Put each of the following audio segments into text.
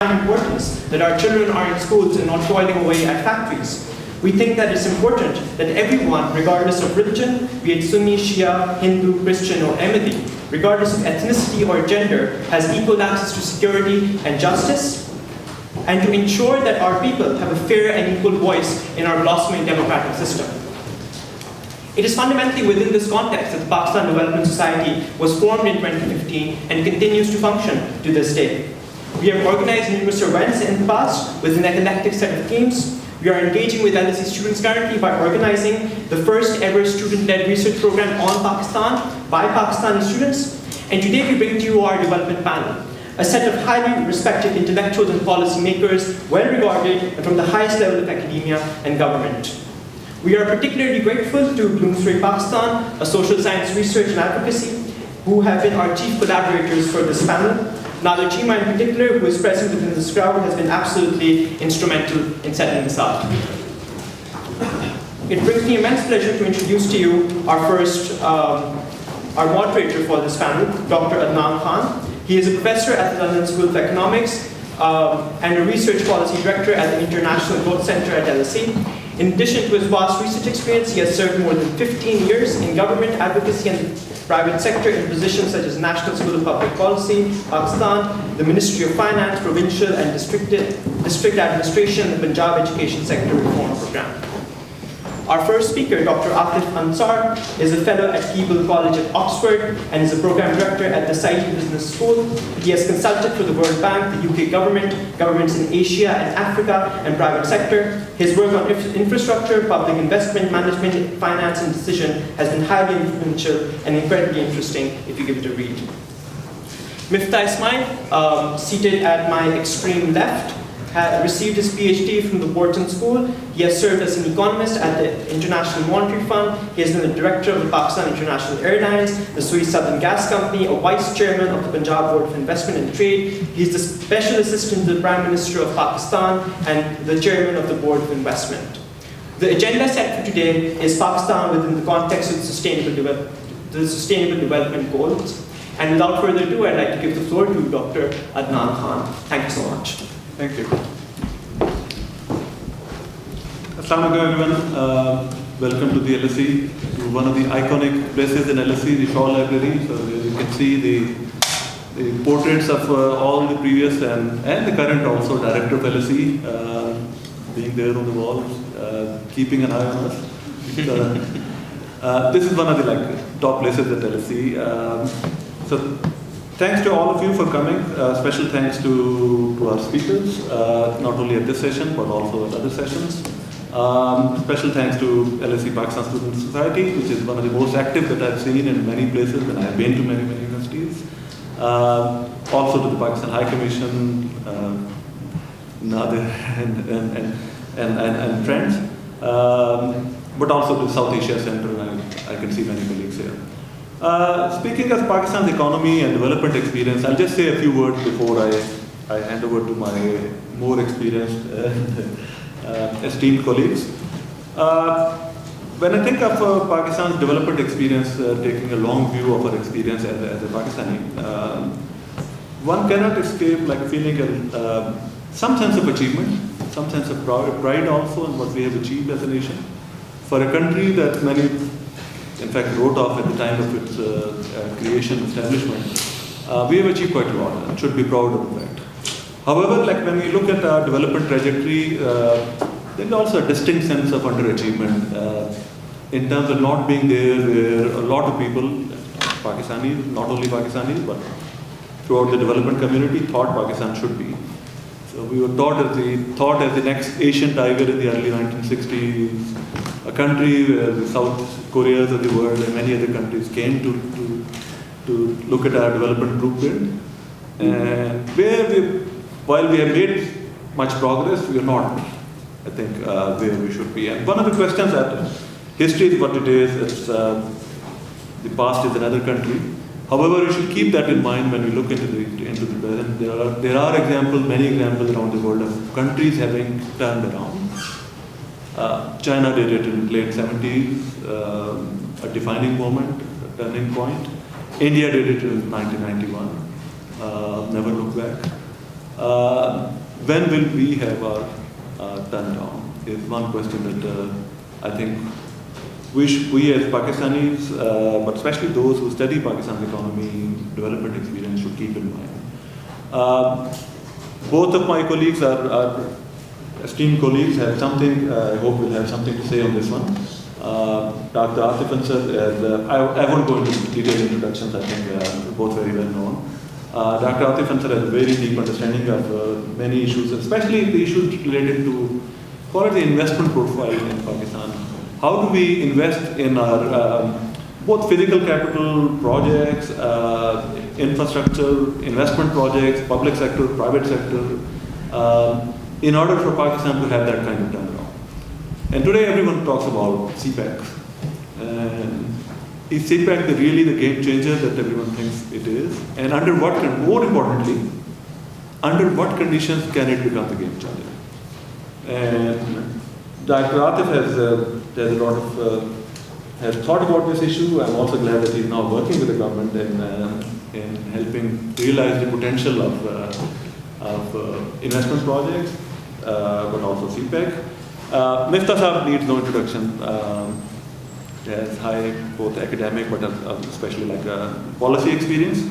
importance that our children are in schools and not toiling away at factories. We think that it's important that everyone, regardless of religion, be it Sunni, Shia, Hindu, Christian, or Ahmadi, regardless of ethnicity or gender, has equal access to security and justice, and to ensure that our people have a fair and equal voice in our blossoming democratic system. It is fundamentally within this context that the Pakistan Development Society was formed in 2015 and continues to function to this day. We have organized numerous events in the past with an eclectic set of themes. We are engaging with LSE students currently by organizing the first ever student-led research program on Pakistan by Pakistani students. And today we bring to you our development panel, a set of highly respected intellectuals and policymakers, well regarded and from the highest level of academia and government. We are particularly grateful to Bloomsbury Pakistan, a social science research and advocacy, who have been our chief collaborators for this panel. Nader Chima in particular, who is present within this crowd, has been absolutely instrumental in setting this up. It brings me immense pleasure to introduce to you our moderator for this panel, Dr. Adnan Khan. He is a professor at the London School of Economics and a research policy director at the International Growth Center at LSE. In addition to his vast research experience, he has served more than 15 years in government advocacy and the private sector in positions such as National School of Public Policy, Pakistan, the Ministry of Finance, Provincial and District Administration, and the Punjab Education Sector Reform Program. Our first speaker, Dr. Ahmed Al Azhar, is a fellow at Keble College at Oxford and is a program director at the Saïdi Business School. He has consulted for the World Bank, the UK government, governments in Asia and Africa, and private sector. His work on infrastructure, public investment, management, finance, and decision has been highly influential and incredibly interesting if you give it a read. Miftah Ismail, seated at my extreme left, received his PhD from the Wharton School. He has served as an economist at the International Monetary Fund. He has been the director of the Pakistan International Airlines, the Swiss Southern Gas Company, a vice chairman of the Punjab Board of Investment and Trade. He is the special assistant to the Prime Minister of Pakistan and the chairman of the Board of Investment. The agenda set for today is Pakistan within the context of the Sustainable Development Goals. And without further ado, I'd like to give the floor to Dr. Adnan Khan. Thank you so much. Thank you. Assalamu alaikum everyone. Welcome to the LSE, to one of the iconic places in LSE, the Shaw Library. So you can see the portraits of all the previous and the current also director of LSE being there on the walls, keeping an eye on us. This is one of the top places at LSE. So thanks to all of you for coming. Special thanks to our speakers, not only at this session, but also at other sessions. Special thanks to LSE Pakistan Student Society, which is one of the most active that I've seen in many places, and I've been to many universities. Also to the Pakistan High Commission, Nader and friends. But also to South Asia Center, and I can see many colleagues here. Speaking of Pakistan's economy and development experience, I'll just say a few words before I hand over to my more experienced esteemed colleagues. When I think of Pakistan's development experience, taking a long view of our experience as a Pakistani, one cannot escape feeling some sense of achievement, some sense of pride also in what we have achieved as a nation. For a country that many in fact wrote off at the time of its creation, establishment, we have achieved quite a lot and should be proud of the fact. However, when we look at our development trajectory, there's also a distinct sense of underachievement in terms of not being there where a lot of people, Pakistanis, not only Pakistanis, but throughout the development community, thought Pakistan should be. So we were thought as the next Asian tiger in the early 1960s, a country where the South Koreas of the world and many other countries came to look at our development blueprint. And while we have made much progress, we are not, I think, where we should be. And one of the questions that history is what it is, it's, the past is another country. However, we should keep that in mind when we look into the present. There are examples, many examples around the world of countries having turned around. China did it in late 70s, a defining moment, a turning point. India did it in 1991, never looked back. When will we have our turnaround is one question that I think we as Pakistanis, but especially those who study Pakistan's economy, development experience, should keep in mind. Both of my colleagues are esteemed colleagues, have something, I hope will have something to say on this one. Dr. Atif Ansar, I won't go into detailed introductions, I think both very well known. Dr. Atif Ansar has a very deep understanding of many issues, especially the issues related to quality investment profile in Pakistan. How do we invest in our both physical capital projects, infrastructure, investment projects, public sector, private sector, in order for Pakistan to have that kind of turnaround. And today everyone talks about CPEC. Is CPEC really the game changer that everyone thinks it is? And more importantly, under what conditions can it become the game changer? And Dr. Atif has a lot of has thought about this issue. I'm also glad that he's now working with the government in helping realize the potential of investment projects, but also CPEC. Miftah Saab needs no introduction. He has high both academic but especially policy experience.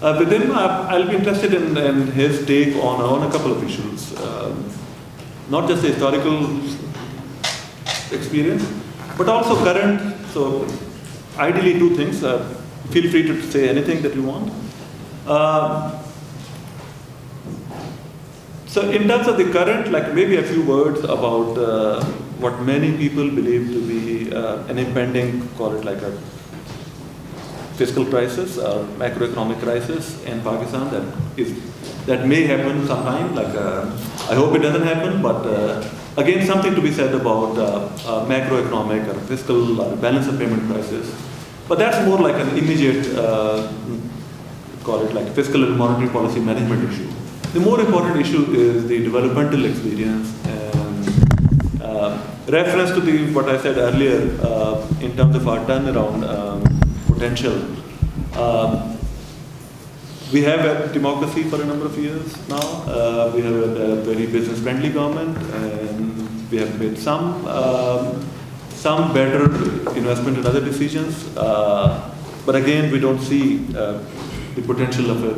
With him, I'll be interested in his take on a couple of issues. Not just the historical experience, but also current. So ideally two things. Feel free to say anything that you want. So in terms of the current, maybe a few words about what many people believe to be an impending, call it like a fiscal crisis or macroeconomic crisis in Pakistan that may happen sometime. I hope it doesn't happen, but again, something to be said about macroeconomic or fiscal or balance of payment crisis. But that's more like an immediate, call it like fiscal and monetary policy management issue. The more important issue is the developmental experience and reference to what I said earlier in terms of our turnaround potential. We have had democracy for a number of years now. We have a very business-friendly government, and we have made some better investment in other decisions. But again, we don't see the potential of a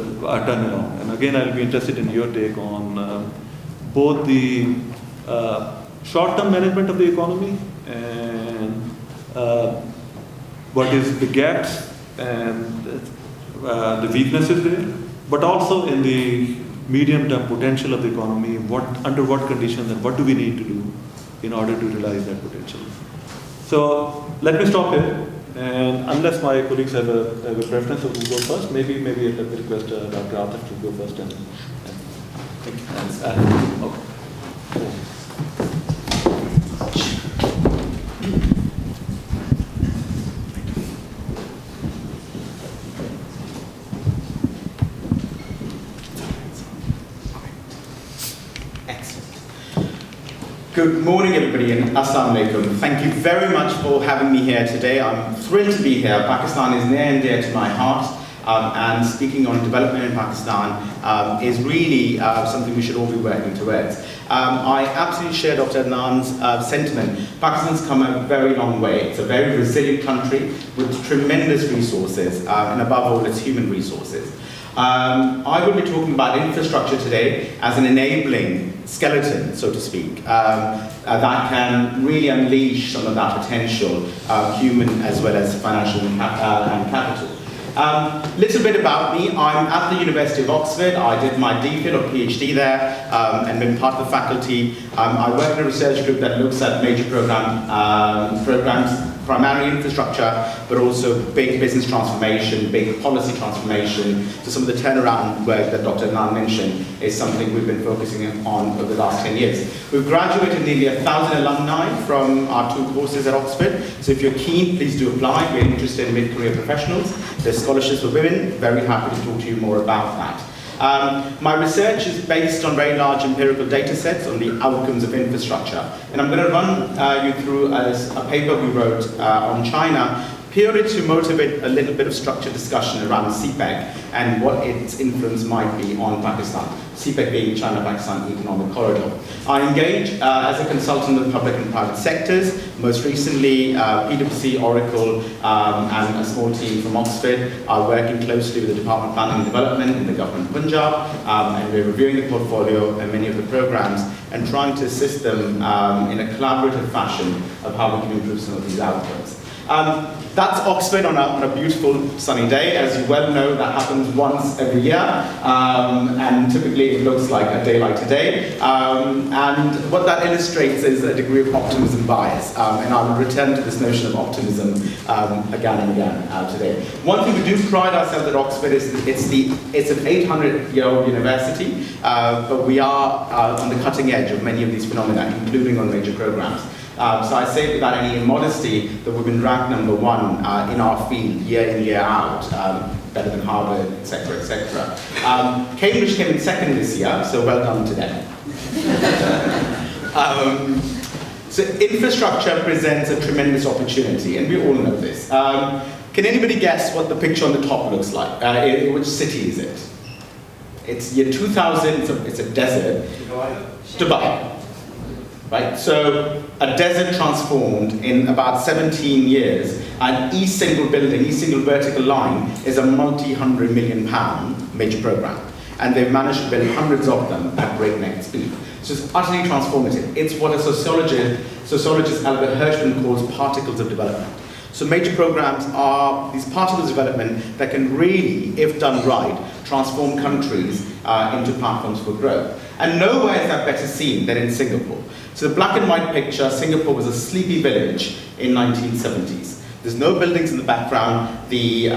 turnaround. And again, I'll be interested in your take on both the short-term management of the economy and what is the gaps and the weaknesses there, but also in the medium-term potential of the economy, under what conditions and what do we need to do in order to realize that potential. So let me stop here, and unless my colleagues have a preference of who go first, maybe I'd like to request Dr. Atif to go first. Good morning, everybody, and Assalamu alaikum. Thank you very much for having me here today. I'm thrilled to be here. Pakistan is near and dear to my heart, and speaking on development in Pakistan is really something we should all be working towards. I absolutely share Dr. Adnan's sentiment. Pakistan's come a very long way. It's a very resilient country with tremendous resources, and above all, its human resources. I will be talking about infrastructure today as an enabling skeleton, so to speak, that can really unleash some of that potential, human as well as financial and capital. Little bit about me. I'm at the University of Oxford. I did my DPhil or PhD there and been part of the faculty. I work in a research group that looks at major programs, primarily infrastructure, but also big business transformation, big policy transformation. So some of the turnaround work that Dr. Adnan mentioned is something we've been focusing on over the last 10 years. We've graduated nearly 1,000 alumni from our 2 courses at Oxford. So if you're keen, please do apply. We're interested in mid-career professionals. There's scholarships for women. Very happy to talk to you more about that. My research is based on very large empirical data sets on the outcomes of infrastructure. And I'm going to run you through a paper we wrote on China purely to motivate a little bit of structured discussion around CPEC and what its influence might be on Pakistan. CPEC being China-Pakistan Economic Corridor. I engage as a consultant with public and private sectors, most recently PwC, Oracle, and a small team from Oxford are working closely with the Department of Planning and Development in the government of Punjab, and we're reviewing the portfolio and many of the programs and trying to assist them in a collaborative fashion of how we can improve some of these outcomes. That's Oxford on a beautiful sunny day. As you well know, that happens once every year, and typically it looks like a day like today. And what that illustrates is a degree of optimism bias, and I will return to this notion of optimism again and again today. One thing we do pride ourselves at Oxford is it's an 800-year-old university, but we are on the cutting edge of many of these phenomena, including on major programs. So I say without any immodesty that we've been ranked #1 in our field year in, year out, better than Harvard, etc., etc. Cambridge came in second this year, so well done to them. So infrastructure presents a tremendous opportunity, and we all know this. Can anybody guess what the picture on the top looks like? Which city is it? It's year 2000, it's a desert. Dubai. Right? So a desert transformed in about 17 years, and each single building, each single vertical line is a multi-100 million pound major program. And they've managed to build hundreds of them at breakneck speed. So it's utterly transformative. It's what a sociologist Albert Hirschman calls particles of development. So major programs are these particles of development that can really, if done right, transform countries into platforms for growth. And nowhere is that better seen than in Singapore. So the black and white picture, Singapore was a sleepy village in 1970s. There's no buildings in the background. The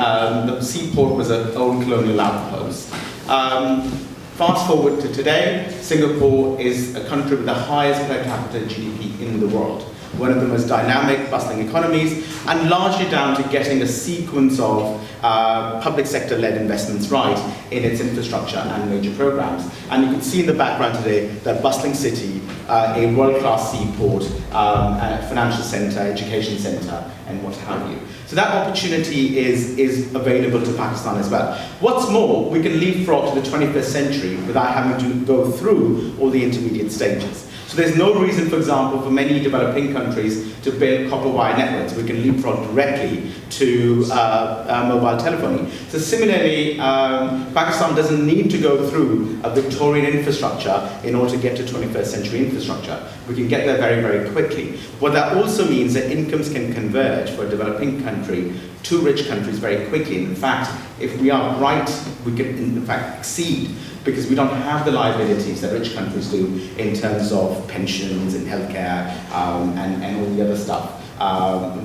seaport was an old colonial outpost. Fast forward to today, Singapore is a country with the highest per capita GDP in the world. One of the most dynamic, bustling economies, and largely down to getting a sequence of public sector-led investments right in its infrastructure and major programs. And you can see in the background today that bustling city, a world-class seaport, a financial center, education center, and what have you. So that opportunity is available to Pakistan as well. What's more, we can leapfrog to the 21st century without having to go through all the intermediate stages. So there's no reason, for example, for many developing countries to build copper wire networks. We can leapfrog directly to mobile telephony. So similarly, Pakistan doesn't need to go through a Victorian infrastructure in order to get to 21st century infrastructure. We can get there very, very quickly. What that also means that incomes can converge for a developing country to rich countries very quickly. And in fact, if we are right, we can in fact exceed, because we don't have the liabilities that rich countries do in terms of pensions and healthcare and all the other stuff.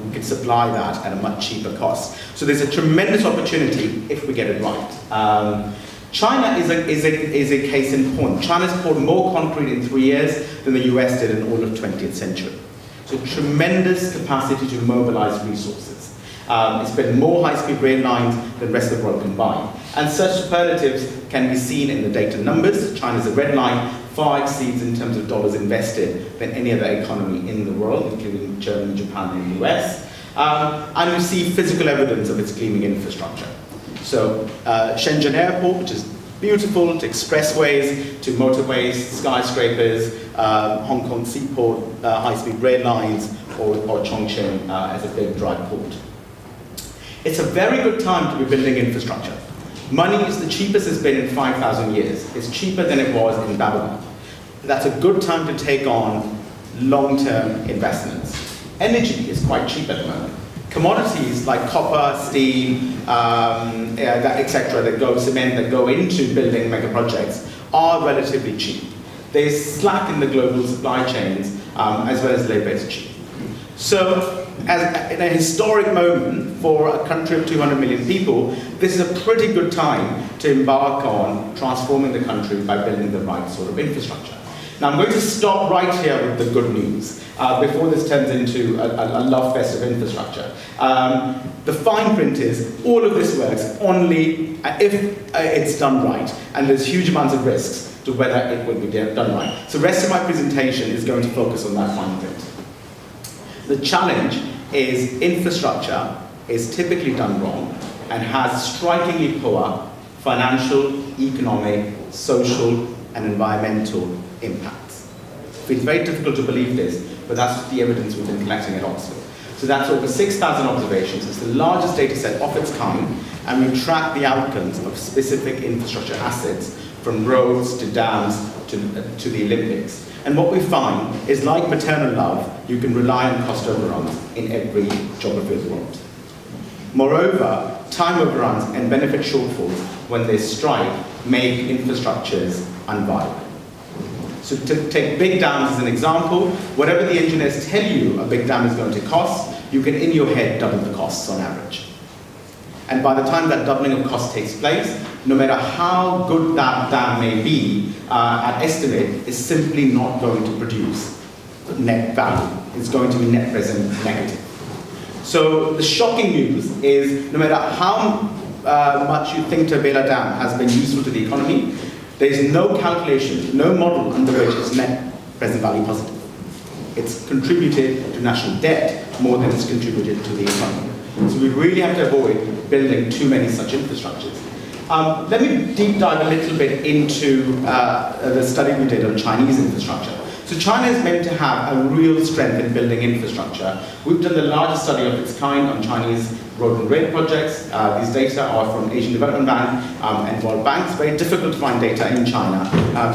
We can supply that at a much cheaper cost. So there's a tremendous opportunity if we get it right. China is a case in point. China's poured more concrete in 3 years than the US did in all of 20th century. So tremendous capacity to mobilize resources. It's built more high-speed rail lines than the rest of the world combined. And such superlatives can be seen in the data numbers. China's a red line, far exceeds in terms of dollars invested than any other economy in the world, including Germany, Japan, and the US. And we see physical evidence of its gleaming infrastructure. So Shenzhen Airport, which is beautiful, to expressways, to motorways, skyscrapers, Hong Kong seaport, high-speed rail lines, or Chongqing as a big dry port. It's a very good time to be building infrastructure. Money is the cheapest it's been in 5,000 years. It's cheaper than it was in Babylon. That's a good time to take on long-term investments. Energy is quite cheap at the moment. Commodities like copper, steel, etc., cement that go into building mega projects are relatively cheap. There's slack in the global supply chains, as well as labor is cheap. So, in a historic moment for a country of 200 million people, this is a pretty good time to embark on transforming the country by building the right sort of infrastructure. Now I'm going to stop right here with the good news before this turns into a love fest of infrastructure. The fine print is all of this works only if it's done right, and there's huge amounts of risks to whether it will be done right. So the rest of my presentation is going to focus on that fine print. The challenge is infrastructure is typically done wrong and has strikingly poor financial, economic, social, and environmental impacts. It's very difficult to believe this, but that's the evidence we've been collecting at Oxford. So that's over 6,000 observations. It's the largest data set of its kind, and we track the outcomes of specific infrastructure assets from roads to dams to the Olympics. And what we find is, like maternal love, you can rely on cost overruns in every geography of the world. Moreover, time overruns and benefit shortfalls, when they strike, make infrastructures unviable. So to take big dams as an example, whatever the engineers tell you a big dam is going to cost, you can in your head double the costs on average. And by the time that doubling of cost takes place, no matter how good that dam may be, at estimate is simply not going to produce net value. It's going to be net present negative. So the shocking news is, no matter how much you think Tabela Dam has been useful to the economy, there is no calculation, no model under which it's net present value positive. It's contributed to national debt more than it's contributed to the economy. So we really have to avoid building too many such infrastructures. Let me deep dive a little bit into the study we did on Chinese infrastructure. So China is meant to have a real strength in building infrastructure. We've done the largest study of its kind on Chinese road and rail projects. These data are from Asian Development Bank and World Bank. It's very difficult to find data in China.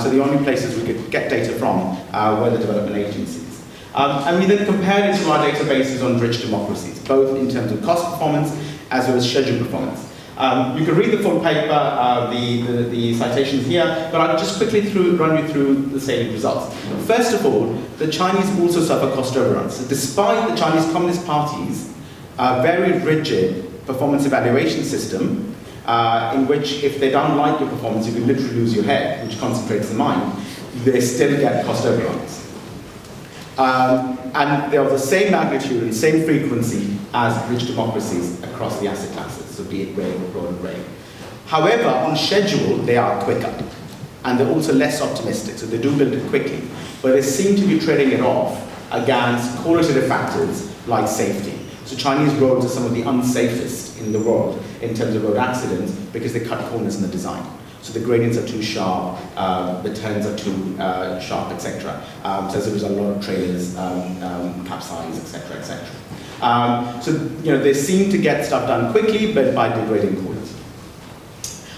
So the only places we could get data from were the development agencies. And we then compared it to our databases on rich democracies, both in terms of cost performance as well as schedule performance. You can read the full paper, the citations here, but I'll just quickly run you through the salient results. First of all, the Chinese also suffer cost overruns. So despite the Chinese Communist Party's very rigid performance evaluation system, in which if they don't like your performance, you can literally lose your head, which concentrates the mind, they still get cost overruns. And they're of the same magnitude and same frequency as rich democracies across the asset classes, so be it rail or road and rail. However, on schedule, they are quicker, and they're also less optimistic, so they do build it quickly, but they seem to be trading it off against qualitative factors like safety. So Chinese roads are some of the unsafest in the world in terms of road accidents because they cut corners in the design. So the gradients are too sharp, the turns are too sharp, etc. So as a result, a lot of trailers capsize, etc., etc. So they seem to get stuff done quickly, but by degrading corners.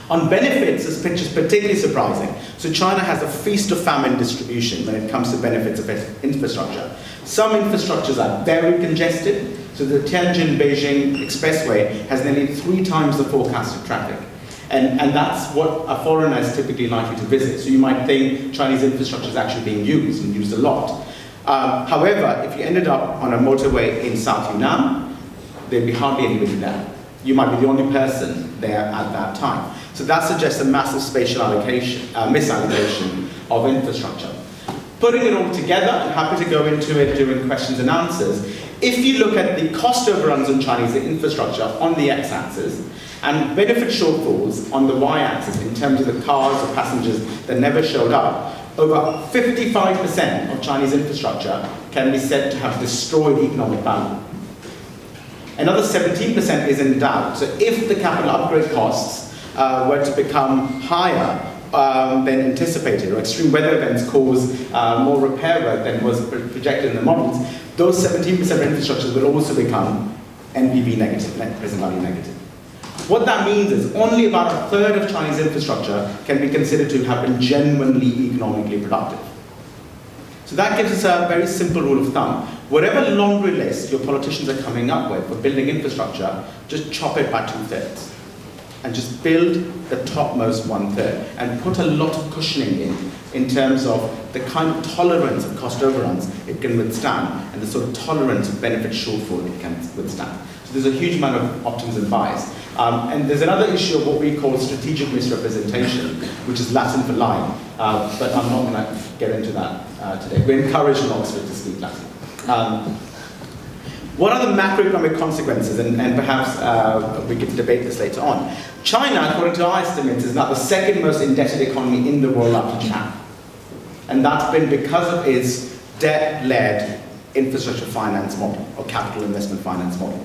On benefits, this picture is particularly surprising. So China has a feast of famine distribution when it comes to benefits of infrastructure. Some infrastructures are very congested. So the Tianjin-Beijing expressway has nearly 3 times the forecasted traffic. And that's what a foreigner is typically likely to visit. So you might think Chinese infrastructure is actually being used and used a lot. However, if you ended up on a motorway in South Yunnan, there'd be hardly anybody there. You might be the only person there at that time. So that suggests a massive spatial misallocation of infrastructure. Putting it all together, I'm happy to go into it during questions and answers. If you look at the cost overruns on Chinese infrastructure on the x-axis, and benefit shortfalls on the y-axis in terms of the cars or passengers that never showed up, over 55% of Chinese infrastructure can be said to have destroyed economic value. Another 17% is in doubt. So if the capital upgrade costs were to become higher than anticipated, or extreme weather events cause more repair work than was projected in the models, those 17% of infrastructure will also become NPV negative, net present value negative. What that means is only about a third of Chinese infrastructure can be considered to have been genuinely economically productive. So that gives us a very simple rule of thumb. Whatever laundry list your politicians are coming up with for building infrastructure, just chop it by 2/3. And just build the topmost 1/3. And put a lot of cushioning in terms of the kind of tolerance of cost overruns it can withstand, and the sort of tolerance of benefit shortfall it can withstand. So there's a huge amount of optimism bias. And there's another issue of what we call strategic misrepresentation, which is Latin for lying. But I'm not going to get into that today. We're encouraged in Oxford to speak Latin. What are the macroeconomic consequences? And perhaps we could debate this later on. China, according to our estimates, is now the second most indebted economy in the world after Japan. And that's been because of its debt-led infrastructure finance model, or capital investment finance model.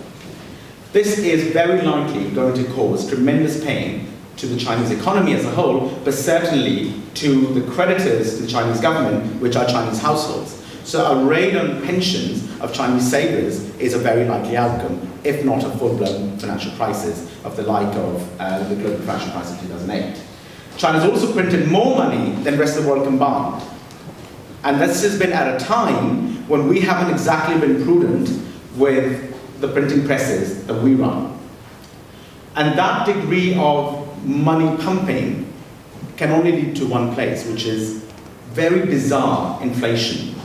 This is very likely going to cause tremendous pain to the Chinese economy as a whole, but certainly to the creditors to the Chinese government, which are Chinese households. So a raid on pensions of Chinese savers is a very likely outcome, if not a full-blown financial crisis of the like of the global financial crisis of 2008. China's also printed more money than the rest of the world combined. And this has been at a time when we haven't exactly been prudent with the printing presses that we run. And that degree of money pumping can only lead to one place, which is very bizarre inflation.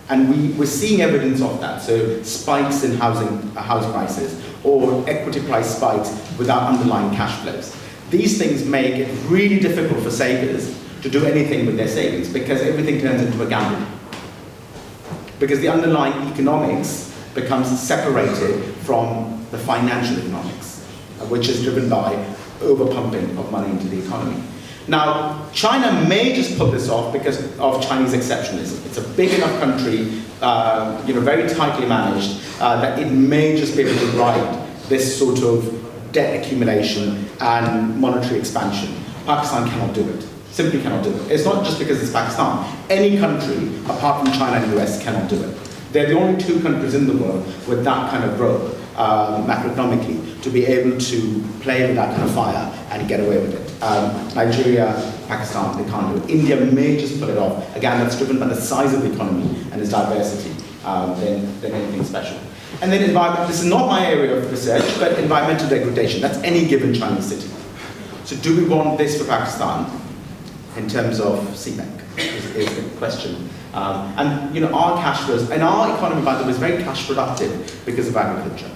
And we're seeing evidence of that. So spikes in house prices, or equity price spikes without underlying cash flows. These things make it really difficult for savers to do anything with their savings, because everything turns into a gamble. Because the underlying economics becomes separated from the financial economics, which is driven by overpumping of money into the economy. Now, China may just pull this off because of Chinese exceptionalism. It's a big enough country, very tightly managed, that it may just be able to ride this sort of debt accumulation and monetary expansion. Pakistan cannot do it. Simply cannot do it. It's not just because it's Pakistan. Any country, apart from China and the US, cannot do it. They're the only two countries in the world with that kind of growth, macroeconomically, to be able to play with that kind of fire and get away with it. Nigeria, Pakistan, they can't do it. India may just pull it off. Again, that's driven by the size of the economy and its diversity than anything special. And then this is not my area of research, but environmental degradation. That's any given Chinese city. So do we want this for Pakistan in terms of CPEC is the question. And our cash flows, and our economy, by the way, is very cash productive because of agriculture.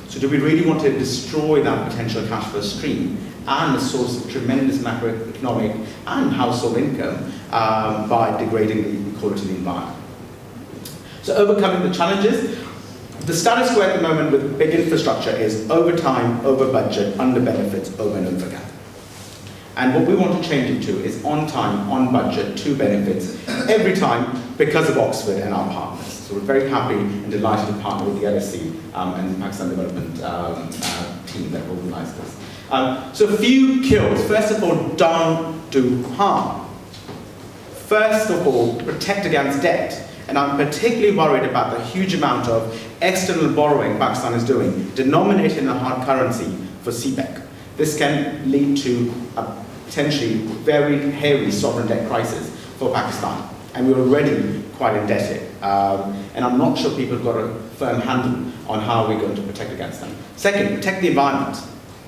So do we really want to destroy that potential cash flow stream and the source of tremendous macroeconomic and household income by degrading the quality of the environment? So overcoming the challenges, the status quo at the moment with big infrastructure is over time, over budget, under benefits, over and over again. And what we want to change it to is on time, on budget, to benefits, every time because of Oxford and our partners. So we're very happy and delighted to partner with the LSE and the Pakistan Development team that organised this. So a few kills. First of all, don't do harm. First of all, protect against debt. And I'm particularly worried about the huge amount of external borrowing Pakistan is doing, denominated in a hard currency for CPEC. This can lead to a potentially very hairy sovereign debt crisis for Pakistan. And we're already quite indebted. And I'm not sure people have got a firm handle on how we're going to protect against them. Second, protect the environment.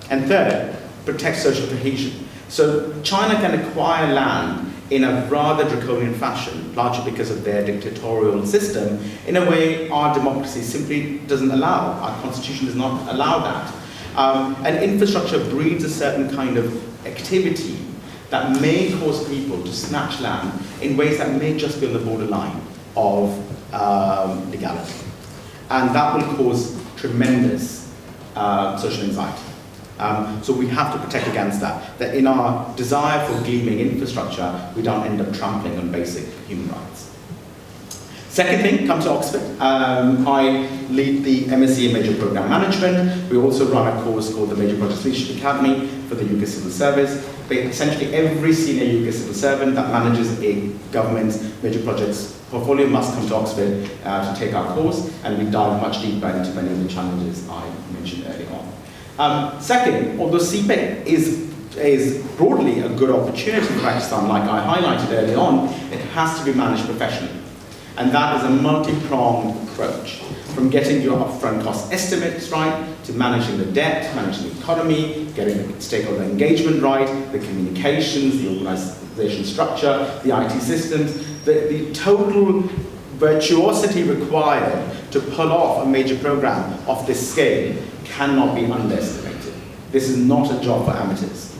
And third, protect social cohesion. So China can acquire land in a rather draconian fashion, largely because of their dictatorial system, in a way our democracy simply doesn't allow. Our constitution does not allow that. And infrastructure breeds a certain kind of activity that may cause people to snatch land in ways that may just be on the borderline of legality. And that will cause tremendous social anxiety. So we have to protect against that in our desire for gleaming infrastructure, we don't end up trampling on basic human rights. Second thing, come to Oxford. I lead the MSc in Major Program Management. We also run a course called the Major Projects Leadership Academy for the UK Civil Service. But essentially every senior UK civil servant that manages a government's major projects portfolio must come to Oxford to take our course, and we dive much deeper into many of the challenges I mentioned earlier on. Second, although CPEC is broadly a good opportunity for Pakistan, like I highlighted early on, it has to be managed professionally. And that is a multi-pronged approach, from getting your upfront cost estimates right, to managing the debt, managing the economy, getting the stakeholder engagement right, the communications, the organization structure, the IT systems, the total virtuosity required to pull off a major program of this scale cannot be underestimated. This is not a job for amateurs.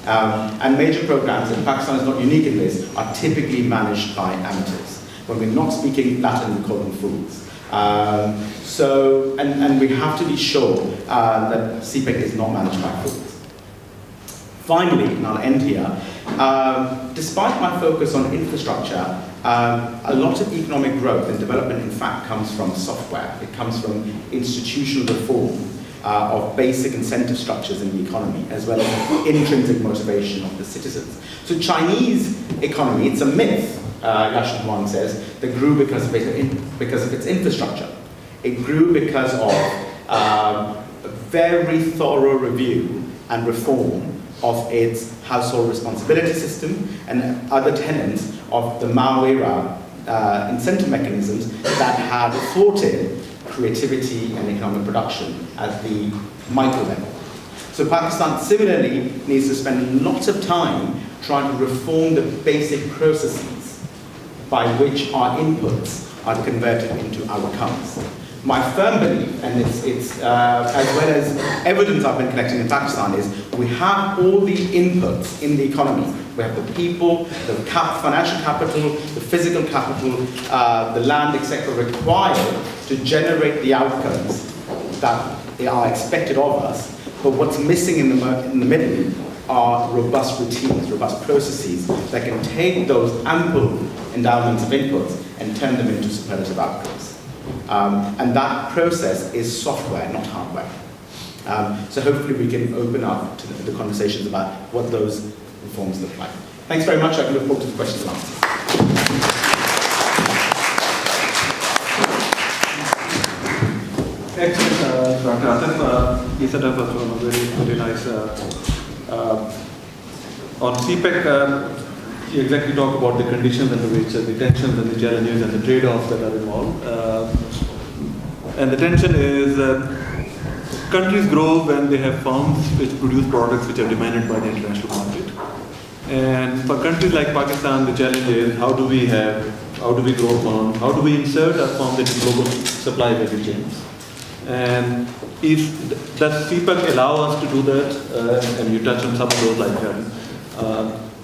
And major programs, and Pakistan is not unique in this, are typically managed by amateurs. When we're not speaking Latin, we call them fools. And we have to be sure that CPEC is not managed by fools. Finally, and I'll end here, despite my focus on infrastructure, a lot of economic growth and development, in fact, comes from software. It comes from institutional reform. of basic incentive structures in the economy, as well as intrinsic motivation of the citizens. So Chinese economy, it's a myth, Yashin Huang says, that grew because of its infrastructure. It grew because of a very thorough review and reform of its household responsibility system and other tenets of the Mao era incentive mechanisms that had thwarted creativity and economic production at the micro level. So Pakistan similarly needs to spend lots of time trying to reform the basic processes by which our inputs are converted into outcomes. My firm belief, and it's as well as evidence I've been collecting in Pakistan, is we have all the inputs in the economy. We have the people, the financial capital, the physical capital, the land, etc., required to generate the outcomes that are expected of us. But what's missing in the middle are robust routines, robust processes that can take those ample endowments of inputs and turn them into superlative outcomes. And that process is software, not hardware. So hopefully we can open up to the conversations about what those reforms look like. Thanks very much. I can look forward to the questions and answers. Excellent, Dr. Atif. You set up a very nice. On CPEC, you exactly talk about the conditions under which the tensions and the challenges and the trade-offs that are involved. And the tension is countries grow when they have firms which produce products which are demanded by the international market. And for countries like Pakistan, the challenge is how do we grow firms, how do we insert our firms into global supply value chains? And does CPEC allow us to do that? And you touched on some of those, like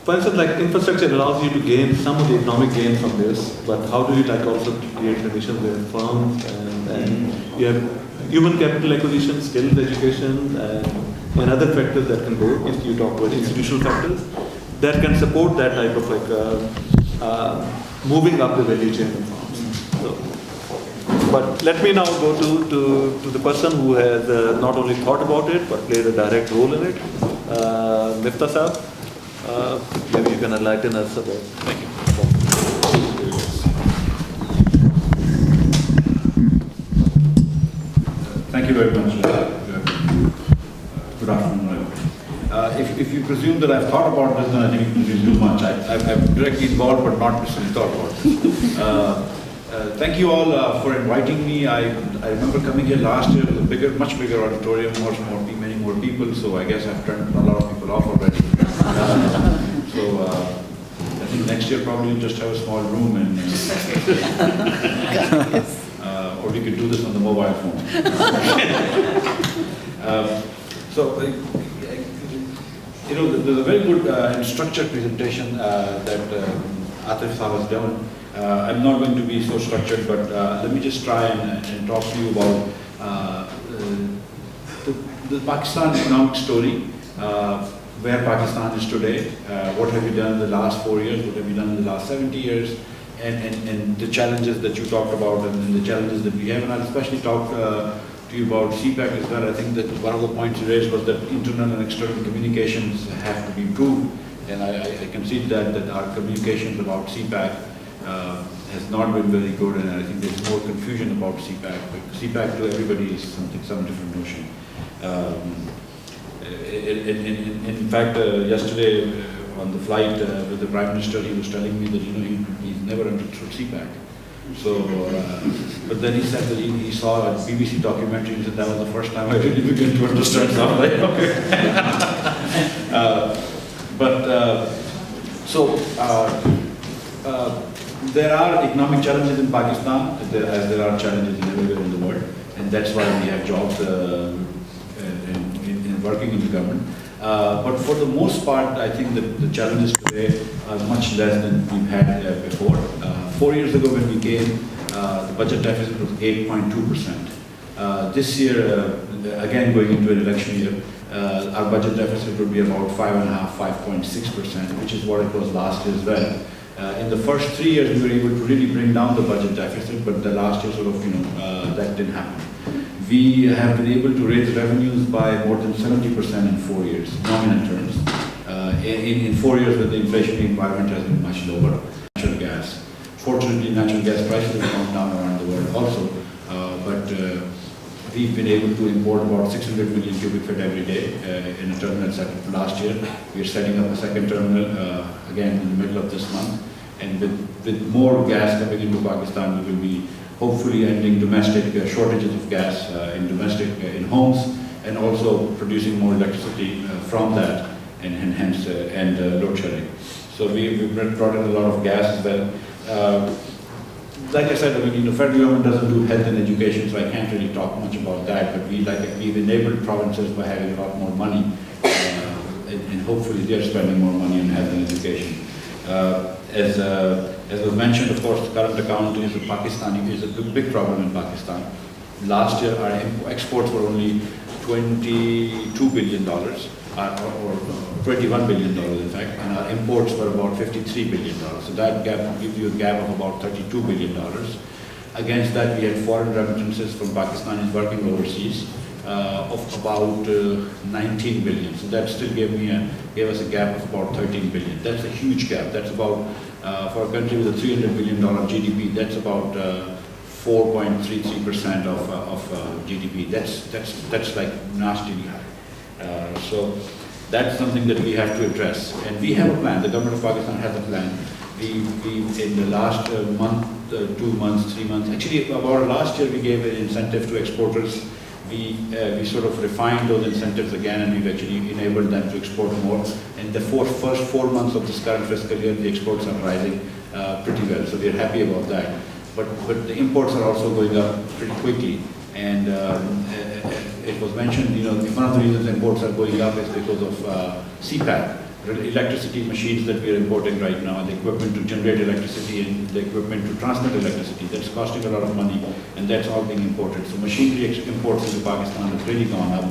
for instance, like infrastructure allows you to gain some of the economic gain from this, but how do you also create conditions where firms and you have human capital acquisition, skills education, and other factors that can go, if you talk about institutional factors, that can support that type of moving up the value chain of firms. So, but let me now go to the person who has not only thought about it, but played a direct role in it, Miftah Saab. Maybe you can enlighten us about. Thank you. Thank you very much. Good afternoon. If you presume that I've thought about this, then I think you presume too much. I'm directly involved, but not necessarily thought about this. Thank you all for inviting me. I remember coming here last year with a much bigger auditorium, many more people. So I guess I've turned a lot of people off already. So I think next year probably we'll just have a small room and or we could do this on the mobile phone. There's a very good and structured presentation that Atif Saab has done. I'm not going to be so structured, but let me just try and talk to you about the Pakistan economic story. Where Pakistan is today, what have you done in the last 4 years, what have you done in the last 70 years, and the challenges that you talked about and the challenges that we have. And I'll especially talk to you about CPEC as well. I think that one of the points you raised was that internal and external communications have to be improved, and I concede that our communications about CPEC has not been very good, and I think there's more confusion about CPEC. But CPEC to everybody is some different notion. In fact, yesterday on the flight with the Prime Minister, he was telling me that he's never understood CPEC. So, but then he said that he saw a BBC documentary and said that was the first time I really began to understand something. There are economic challenges in Pakistan, as there are challenges everywhere in the world, and that's why we have jobs working in the government. But for the most part, I think that the challenges today are much less than we've had before. 4 years ago when we came, the budget deficit was 8.2%. This year, again going into an election year, our budget deficit would be about 5.6%, which is what it was last year as well. In the first 3 years, we were able to really bring down the budget deficit, but the last year that didn't happen. We have been able to raise revenues by more than 70% in 4 years, nominal terms. In 4 years, when the inflationary environment has been much lower. Natural gas. Fortunately, natural gas prices have gone down around the world also, but we've been able to import about 600 million cubic feet every day in a terminal set up last year. We are setting up a second terminal again in the middle of this month. And with more gas coming into Pakistan, we will be hopefully ending domestic shortages of gas in homes, and also producing more electricity from that, and hence load shedding. So we've brought in a lot of gas as well. Like I said, the federal government doesn't do health and education, so I can't really talk much about that. But we've enabled provinces by having a lot more money, and hopefully they're spending more money on health and education. As was mentioned, of course, the current account is a big problem in Pakistan. Last year, our exports were only $22 billion, or $21 billion in fact, and our imports were about $53 billion. So that gap gives you a gap of about $32 billion. Against that, we had foreign remittances from Pakistanis working overseas of about 19 billion. So that still gave us a gap of about 13 billion. That's a huge gap. That's about, for a country with a $300 billion GDP, that's about 4.33% of GDP. That's like nastily high. So that's something that we have to address. And we have a plan. The government of Pakistan has a plan. We in the last month, 2 months, 3 months, actually about last year we gave an incentive to exporters. We sort of refined those incentives again, and we've actually enabled them to export more. And the first 4 months of this current fiscal year, the exports are rising pretty well. So we're happy about that. But the imports are also going up pretty quickly. And it was mentioned, one of the reasons imports are going up is because of CPAP, electricity machines that we are importing right now, and the equipment to generate electricity and the equipment to transmit electricity. That's costing a lot of money, and that's all being imported. So machinery imports into Pakistan has really gone up,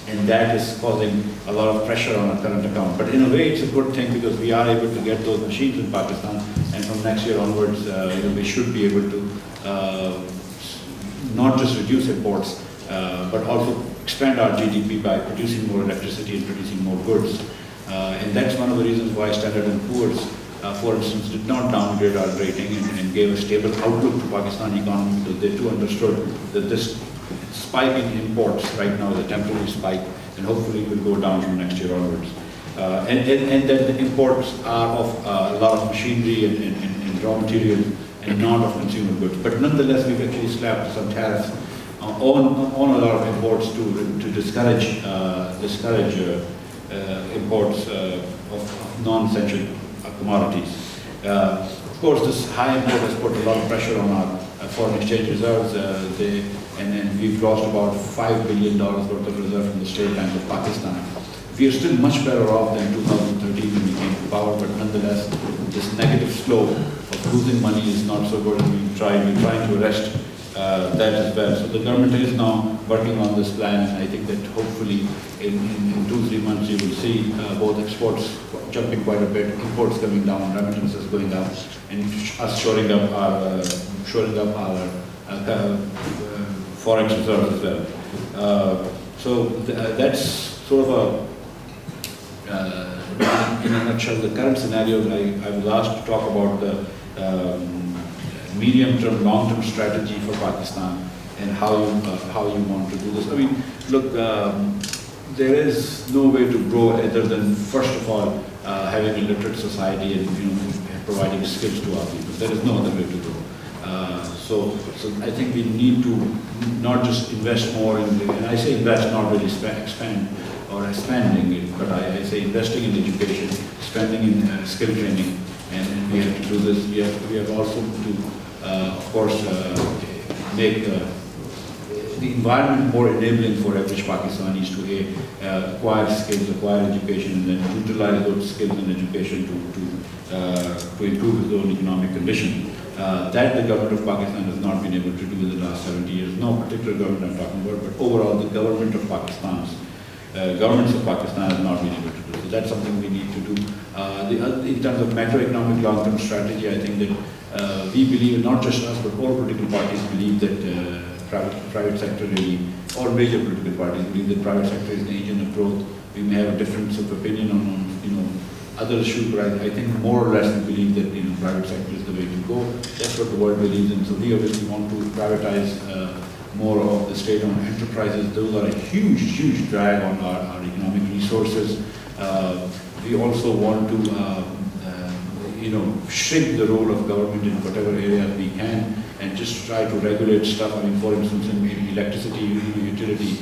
and that is causing a lot of pressure on our current account. But in a way, it's a good thing because we are able to get those machines in Pakistan, and from next year onwards, we should be able to not just reduce imports, but also expand our GDP by producing more electricity and producing more goods. And that's one of the reasons why Standard & Poor's, for instance, did not downgrade our rating and gave a stable outlook to Pakistan economy, because they too understood that this spike in imports right now is a temporary spike, and hopefully will go down from next year onwards. And that the imports are of a lot of machinery and raw materials and not of consumer goods. But nonetheless, we've actually slapped some tariffs on a lot of imports to discourage imports of non-essential commodities. Of course, this high import has put a lot of pressure on our foreign exchange reserves, and we've lost about $5 billion worth of reserve from the State Bank of Pakistan. We are still much better off than 2013 when we came to power, but nonetheless, this negative slope of losing money is not so good, and we're trying to arrest that as well. So the government is now working on this plan, and I think that hopefully in 2-3 months you will see both exports jumping quite a bit, imports coming down, remittances going up, and us shoring up our forex reserves as well. So that's sort of in a nutshell, the current scenario. I was asked to talk about the medium-term, long-term strategy for Pakistan and how you want to do this. I mean, look, there is no way to grow other than, first of all, having a literate society and providing skills to our people. There is no other way to grow. So I think we need to not just invest more in, and I say invest, not really expand or expanding it, but I say investing in education, spending in skill training, and we have to do this. We have also to, of course, make the environment more enabling for average Pakistanis to acquire skills, acquire education, and then utilize those skills and education to improve his own economic condition. That the government of Pakistan has not been able to do in the last 70 years. No particular government I'm talking about, but overall the government of Pakistan's governments of Pakistan have not been able to do. So that's something we need to do. In terms of macroeconomic long-term strategy, I think that we believe, not just us, but all political parties believe that private sector really, or major political parties believe that private sector is the engine of growth. We may have a difference of opinion on other issues, but I think more or less we believe that private sector is the way to go. That's what the world believes in. So we obviously want to privatize more of the state-owned enterprises. Those are a huge drag on our economic resources. We also want to shrink the role of government in whatever area we can, and just try to regulate stuff. I mean, for instance, in electricity utility,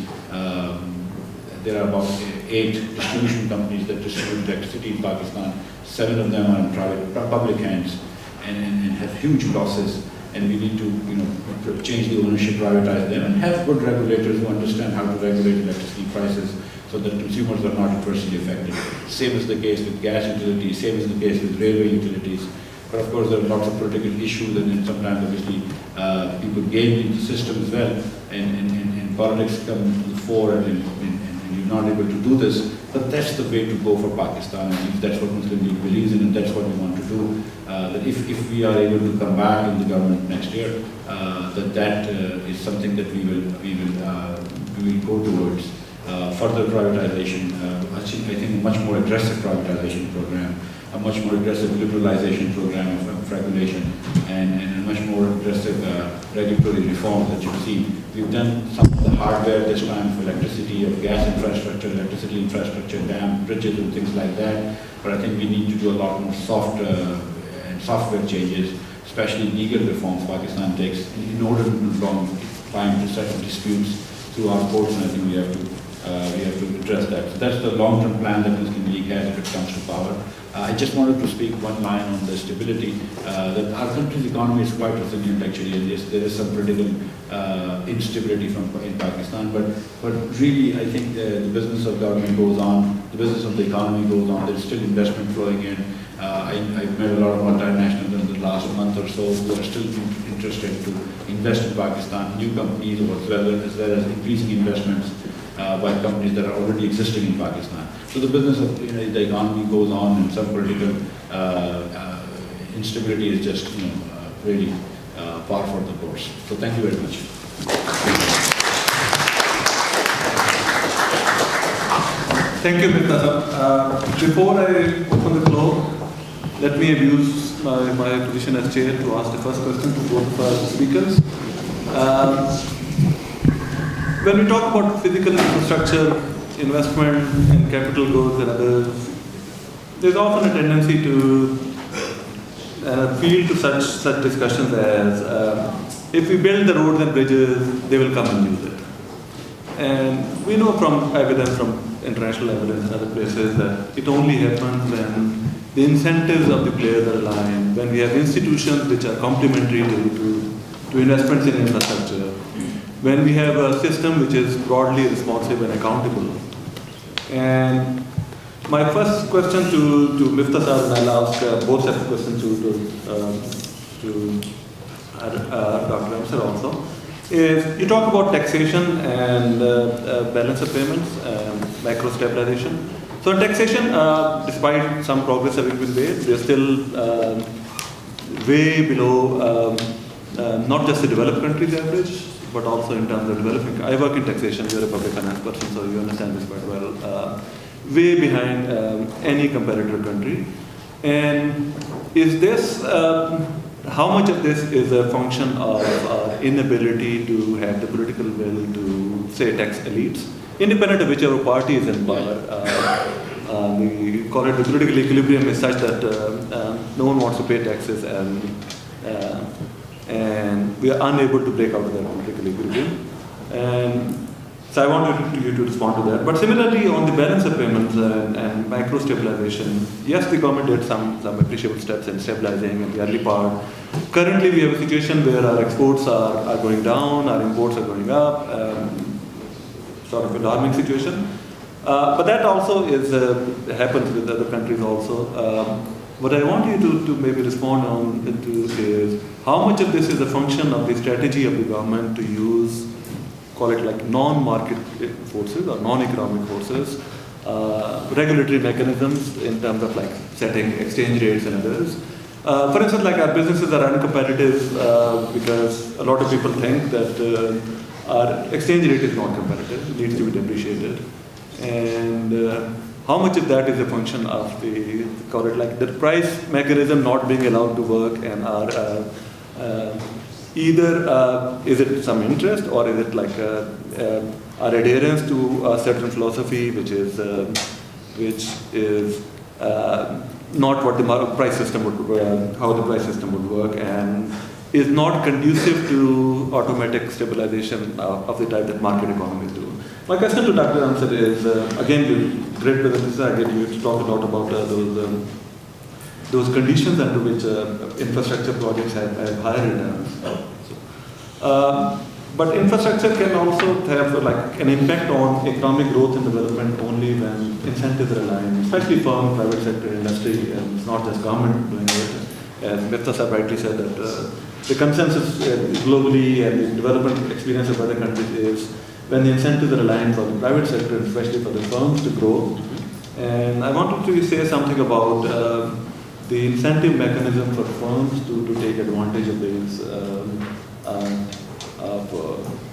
there are about 8 distribution companies that distribute electricity in Pakistan. 7 of them are in public hands, and have huge losses. And we need to change the ownership, privatize them, and have good regulators who understand how to regulate electricity prices so that consumers are not adversely affected. Same is the case with gas utilities, same is the case with railway utilities. But of course, there are lots of political issues, and then sometimes obviously people game into the system as well, and politics come to the fore, and you're not able to do this. But that's the way to go for Pakistan, and if that's what Muslim League believes in, and that's what we want to do. That if we are able to come back in the government next year, that is something that we will go towards. Further privatization, I think a much more aggressive privatization program, a much more aggressive liberalization program of regulation, and a much more aggressive regulatory reform that you've seen. We've done some of the hardware this time for electricity, of gas infrastructure, electricity infrastructure, dam, bridges and things like that. But I think we need to do a lot more software changes, especially legal reforms Pakistan takes in order to long time to settle disputes through our courts, and I think we have to address that. So that's the long-term plan that Muslim League has if it comes to power. I just wanted to speak one line on the stability, that our country's economy is quite resilient actually, and yes, there is some political instability in Pakistan, but really I think the business of government goes on, the business of the economy goes on, there's still investment flowing in. I've met a lot of multinationals in the last month or so who are still interested to invest in Pakistan, new companies as well as increasing investments by companies that are already existing in Pakistan. So the business of the economy goes on, and some political instability is just really par for the course. So thank you very much. Thank you, Mr. Azhar. Before I open the floor, let me abuse my position as chair to ask the first question to both of our speakers. When we talk about physical infrastructure, investment in capital goods and others, there's often a tendency to feel to such discussions as if we build the roads and bridges, they will come and use it. And we know from evidence, from international evidence and other places, that it only happens when the incentives of the players are aligned, when we have institutions which are complementary to investments in infrastructure, when we have a system which is broadly responsive and accountable. And my first question to Mr. Sir, and I'll ask both sets of questions to Dr. Amsar also, is you talk about taxation and balance of payments and macro stabilization. So in taxation, despite some progress having been made, we are still way below not just the developed countries average, but also in terms of developing. I work in taxation, you're a public finance person, so you understand this quite well. Way behind any competitor country. And is this, how much of this is a function of our inability to have the political will to, say, tax elites, independent of whichever party is in power? We call it the political equilibrium is such that no one wants to pay taxes, and we are unable to break out of that political equilibrium. And so I wanted you to respond to that. But similarly, on the balance of payments and macro stabilization, yes, the government did some appreciable steps in stabilizing in the early part. Currently, we have a situation where our exports are going down, our imports are going up, sort of alarming situation. But that also happens with other countries also. What I want you to maybe respond on to is how much of this is a function of the strategy of the government to use, call it like non-market forces or non-economic forces, regulatory mechanisms in terms of like setting exchange rates and others, For instance, like our businesses are uncompetitive because a lot of people think that our exchange rate is not competitive, it needs to be depreciated. And how much of that is a function of the, call it like the price mechanism not being allowed to work, and our either is it some interest, or is it like our adherence to a certain philosophy which is not what the price system would, how the price system would work, and is not conducive to automatic stabilization of the type that market economies do. My question to Dr. Ansar is, again, great presentation. Again, you talked a lot about those conditions under which infrastructure projects have higher returns. But infrastructure can also have like an impact on economic growth and development only when incentives are aligned, especially from private sector industry, and it's not just government doing it. As Mr. Sir rightly said, that the consensus globally and the development experience of other countries is when the incentives are aligned for the private sector, especially for the firms to grow. And I wanted to say something about the incentive mechanism for firms to take advantage of these.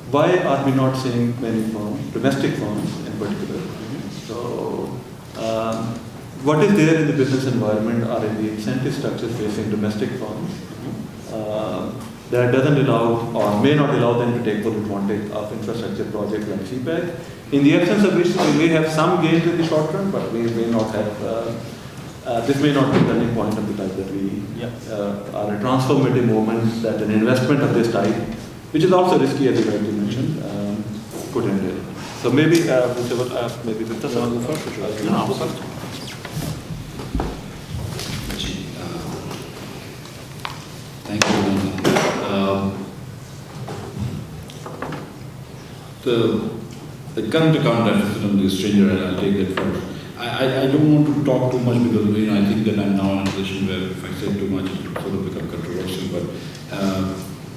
Why are we not seeing many firms, domestic firms in particular? So, what is there in the business environment or in the incentive structures facing domestic firms that doesn't allow or may not allow them to take full advantage of infrastructure projects like CPEC, in the absence of which we may have some gains in the short run, but we may not have, this may not be the turning point of the type that we are a transformative moment that an investment of this type, which is also risky as you rightly mentioned, could entail. So maybe, maybe Mr. Sir will go first. Thank you. The current account deficit on the stranger, I'll take that first. I don't want to talk too much because I think that I'm now in a position where if I say too much, it will sort of become controversial. But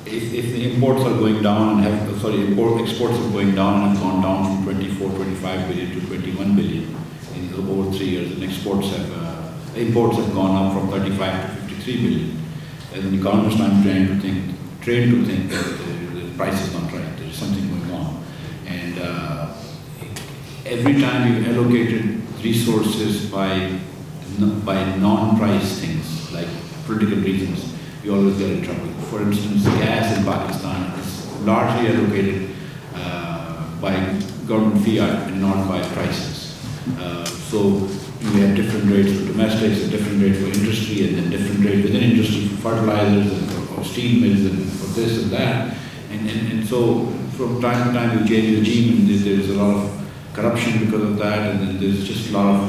if the imports are going down, exports are going down and have gone down from 24, 25 billion to 21 billion in over 3 years, and imports have gone up from 35 to 53 billion. As an economist, I'm trained to think that the price is not right. There is something going on, and every time you've allocated resources by non-price things like political reasons, you always get in trouble. For instance, gas in Pakistan is largely allocated by government fiat and not by prices. So we have different rates for domestics and different rates for industry, and then different rates within industry for fertilizers and for steel mills and for this and that. And so from time to time we change regime, and there's a lot of corruption because of that, and then there's just a lot of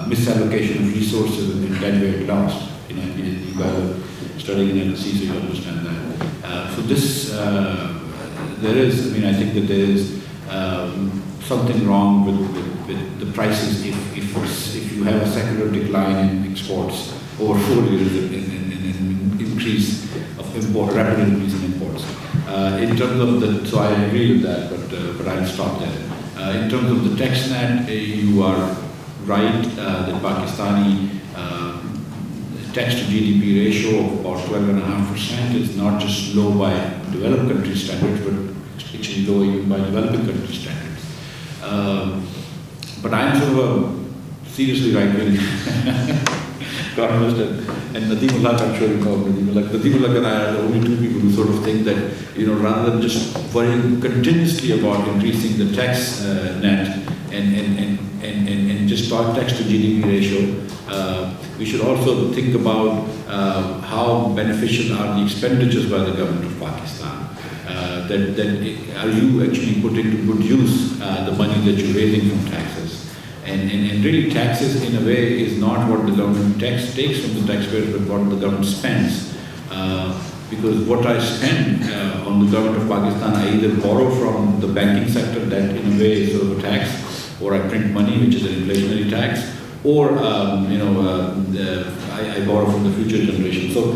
misallocation of resources, and that way it lost. You guys are studying in LSE, so you understand that. So this I think that there is something wrong with the prices if you have a secular decline in exports over 4 years and an increase of rapid increase in imports. In terms of so I agree with that, but I'll stop there. In terms of the tax net, you are right. The Pakistani tax to GDP ratio of about 12.5% is not just low by developed country standards, but actually low even by developing country standards. But I'm sort of a seriously right-wing economist, and Nadeemullah, I'm sure you know Nadeemullah and I are the only two people who sort of think that, rather than just worrying continuously about increasing the tax net and just talk tax to GDP ratio, we should also think about how beneficial are the expenditures by the government of Pakistan. Are you actually putting to good use the money that you're raising from taxes? And really taxes in a way is not what the government takes from the taxpayers, but what the government spends. Because what I spend on the government of Pakistan, I either borrow from the banking sector, that in a way is sort of a tax, or I print money, which is an inflationary tax, or I borrow from the future generation. So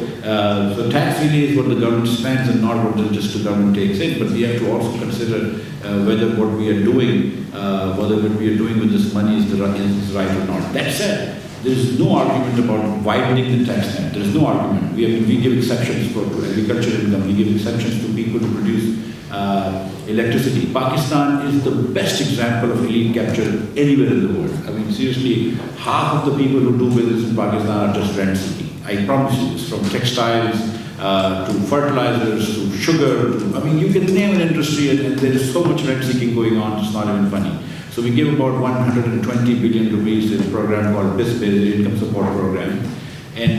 tax really is what the government spends and not what just the government takes in. But we have to also consider whether what we are doing with this money is right or not. That said, There is no argument about widening the tax net. There is no argument. We give exceptions for agricultural income. We give exceptions to people who produce electricity. Pakistan is the best example of elite capture anywhere in the world. I mean, seriously, half of the people who do business in Pakistan are just rent seeking. I promise you this, from textiles to fertilizers to sugar. I mean, you can name an industry, and there is so much rent seeking going on, it's not even funny. So we give about 120 billion rupees in a program called BISPE, the Income Support Program. And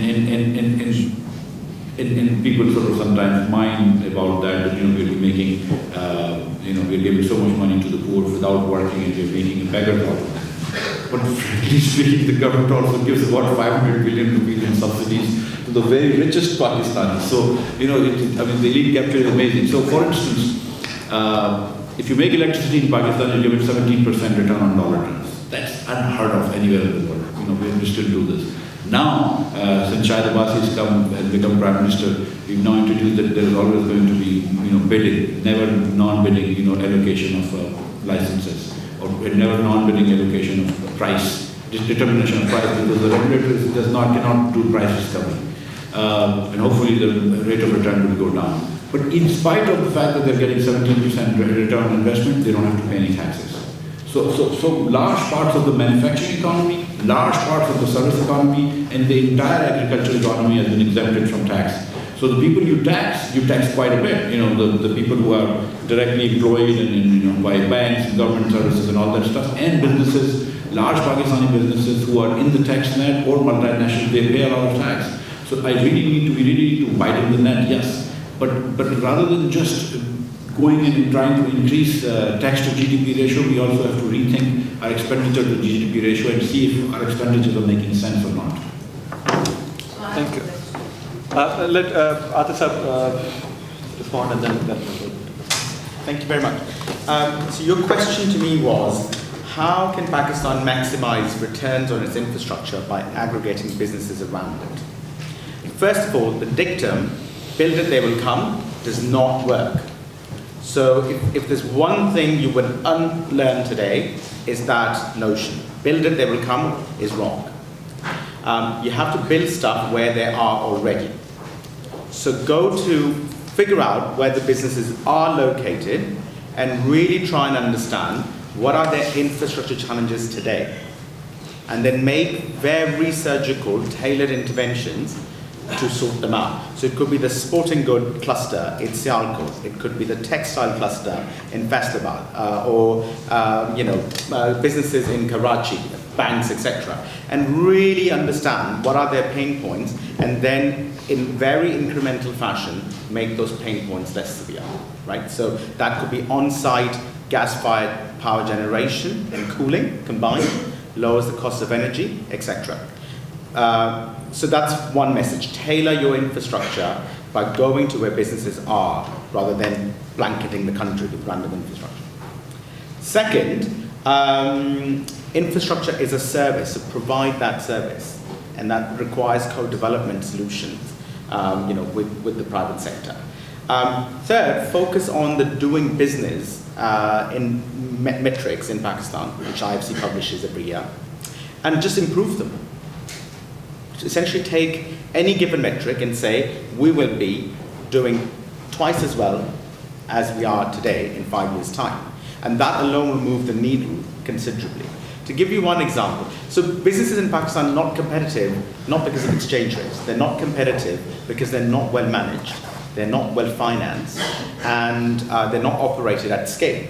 people sort of sometimes mind about that, we'll be making, we're giving so much money to the poor without working, and we're making a beggar out of them. But frankly speaking, the government also gives about 500 billion rupees in subsidies to the very richest Pakistanis. So, the elite capture is amazing. So, for instance, if you make electricity in Pakistan, you give it 17% return on dollar terms. That's unheard of anywhere in the world. We still do this. Now, since Shahid Abbasi has become Prime Minister, we've now introduced that there is always going to be, bidding, never non-bidding, allocation of licenses, or never non-bidding allocation of price, determination of price, because the regulator cannot do price discovery. And hopefully the rate of return will go down. But in spite of the fact that they're getting 17% return on investment, they don't have to pay any taxes. So large parts of the manufacturing economy, large parts of the service economy, and the entire agricultural economy has been exempted from tax. So the people you tax quite a bit. The people who are directly employed and by banks, government services, and all that stuff, and businesses, large Pakistani businesses who are in the tax net or multinational, they pay a lot of tax. So we really need to widen the net, yes. But rather than just going in and trying to increase tax to GDP ratio, we also have to rethink our expenditure to GDP ratio and see if our expenditures are making sense or not. Thank you. Let Atif respond, and then. Thank you very much. So your question to me was, how can Pakistan maximize returns on its infrastructure by aggregating businesses around it? First of all, the dictum, build it, they will come, does not work. So if there's one thing you would unlearn today, is that notion. Build it, they will come is wrong. You have to build stuff where they are already. So go to figure out where the businesses are located and really try and understand what are their infrastructure challenges today. And then make very surgical, tailored interventions to sort them out. So it could be the sporting good cluster in Sialkot, it could be the textile cluster in Faisalabad, or businesses in Karachi, banks, etc. And really understand what are their pain points, and then in very incremental fashion make those pain points less severe, right? So that could be on-site gas-fired power generation and cooling combined, lowers the cost of energy, etc. So that's one message. Tailor your infrastructure by going to where businesses are rather than blanketing the country with random infrastructure. Second, infrastructure is a service, so provide that service. And that requires co-development solutions with the private sector. Third, focus on the doing business in metrics in Pakistan, which IFC publishes every year, and just improve them. Essentially take any given metric and say, we will be doing twice as well as we are today in 5 years' time. And that alone will move the needle considerably. To give you one example, so businesses in Pakistan are not competitive, not because of exchange rates. They're not competitive because they're not well managed, they're not well financed, and they're not operated at scale.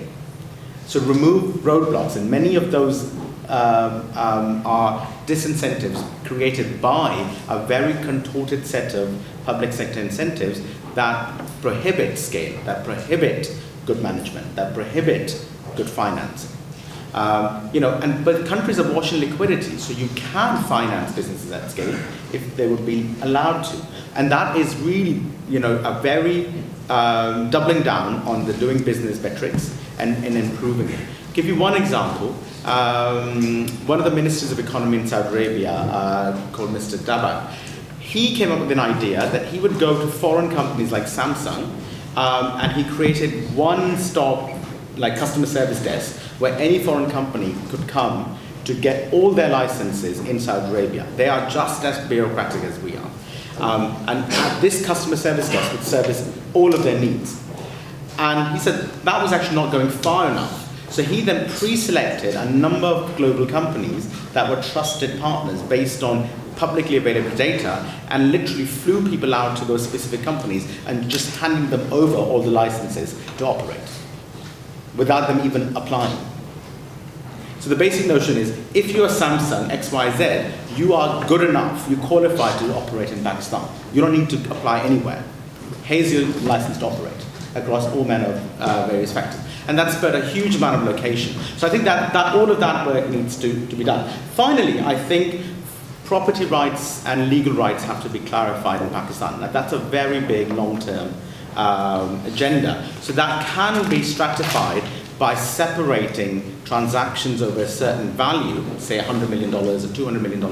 So remove roadblocks, and many of those are disincentives created by a very contorted set of public sector incentives that prohibit scale, that prohibit good management, that prohibit good financing. But countries are awash in liquidity, so you can finance businesses at scale if they would be allowed to. And that is really, a very doubling down on the doing business metrics and improving it. Give you one example. One of the ministers of economy in Saudi Arabia, called Mr. Dabak, he came up with an idea that he would go to foreign companies like Samsung, and he created one-stop customer service desk where any foreign company could come to get all their licenses in Saudi Arabia. They are just as bureaucratic as we are. And this customer service desk would service all of their needs. And he said that was actually not going far enough. So he then pre-selected a number of global companies that were trusted partners based on publicly available data, and literally flew people out to those specific companies and just handing them over all the licenses to operate without them even applying. So the basic notion is, if you're Samsung XYZ, you are good enough, you qualify to operate in Pakistan. You don't need to apply anywhere. Here's your license to operate across all manner of various factors. And that spurred a huge amount of location. So I think that all of that work needs to be done. Finally, I think property rights and legal rights have to be clarified in Pakistan. Now, that's a very big long-term agenda. So that can be stratified by separating transactions over a certain value, say $100 million or $200 million,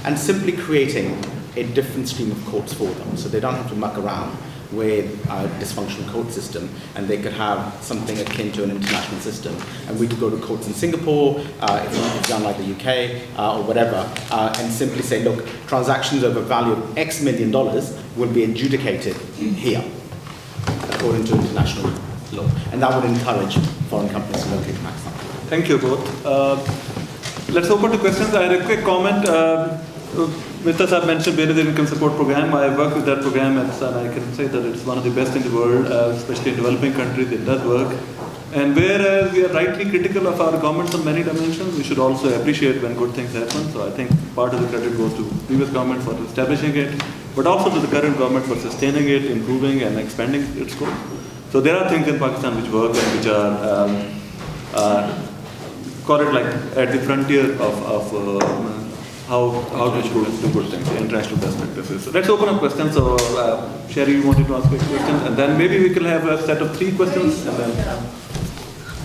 and simply creating a different stream of courts for them. So they don't have to muck around with a dysfunctional court system, and they could have something akin to an international system. And we could go to courts in Singapore, if it's done like the UK, or whatever, and simply say, look, transactions over value of X million dollars will be adjudicated here, according to international law. And that would encourage foreign companies to locate in Pakistan. Thank you both. Let's open to questions. I had a quick comment. Mr. Saab mentioned Benazir Income Support Program. I worked with that program, and I can say that it's one of the best in the world, especially in developing countries. It does work. And whereas we are rightly critical of our governments on many dimensions, we should also appreciate when good things happen. So I think part of the credit goes to previous government for establishing it, but also to the current government for sustaining it, improving and expanding its scope. So there are things in Pakistan which work and which are, call it like at the frontier of how to do good things, international best practices. So let's open up questions. So Sherry, you wanted to ask a question, and then maybe we can have a set of 3 questions. And then,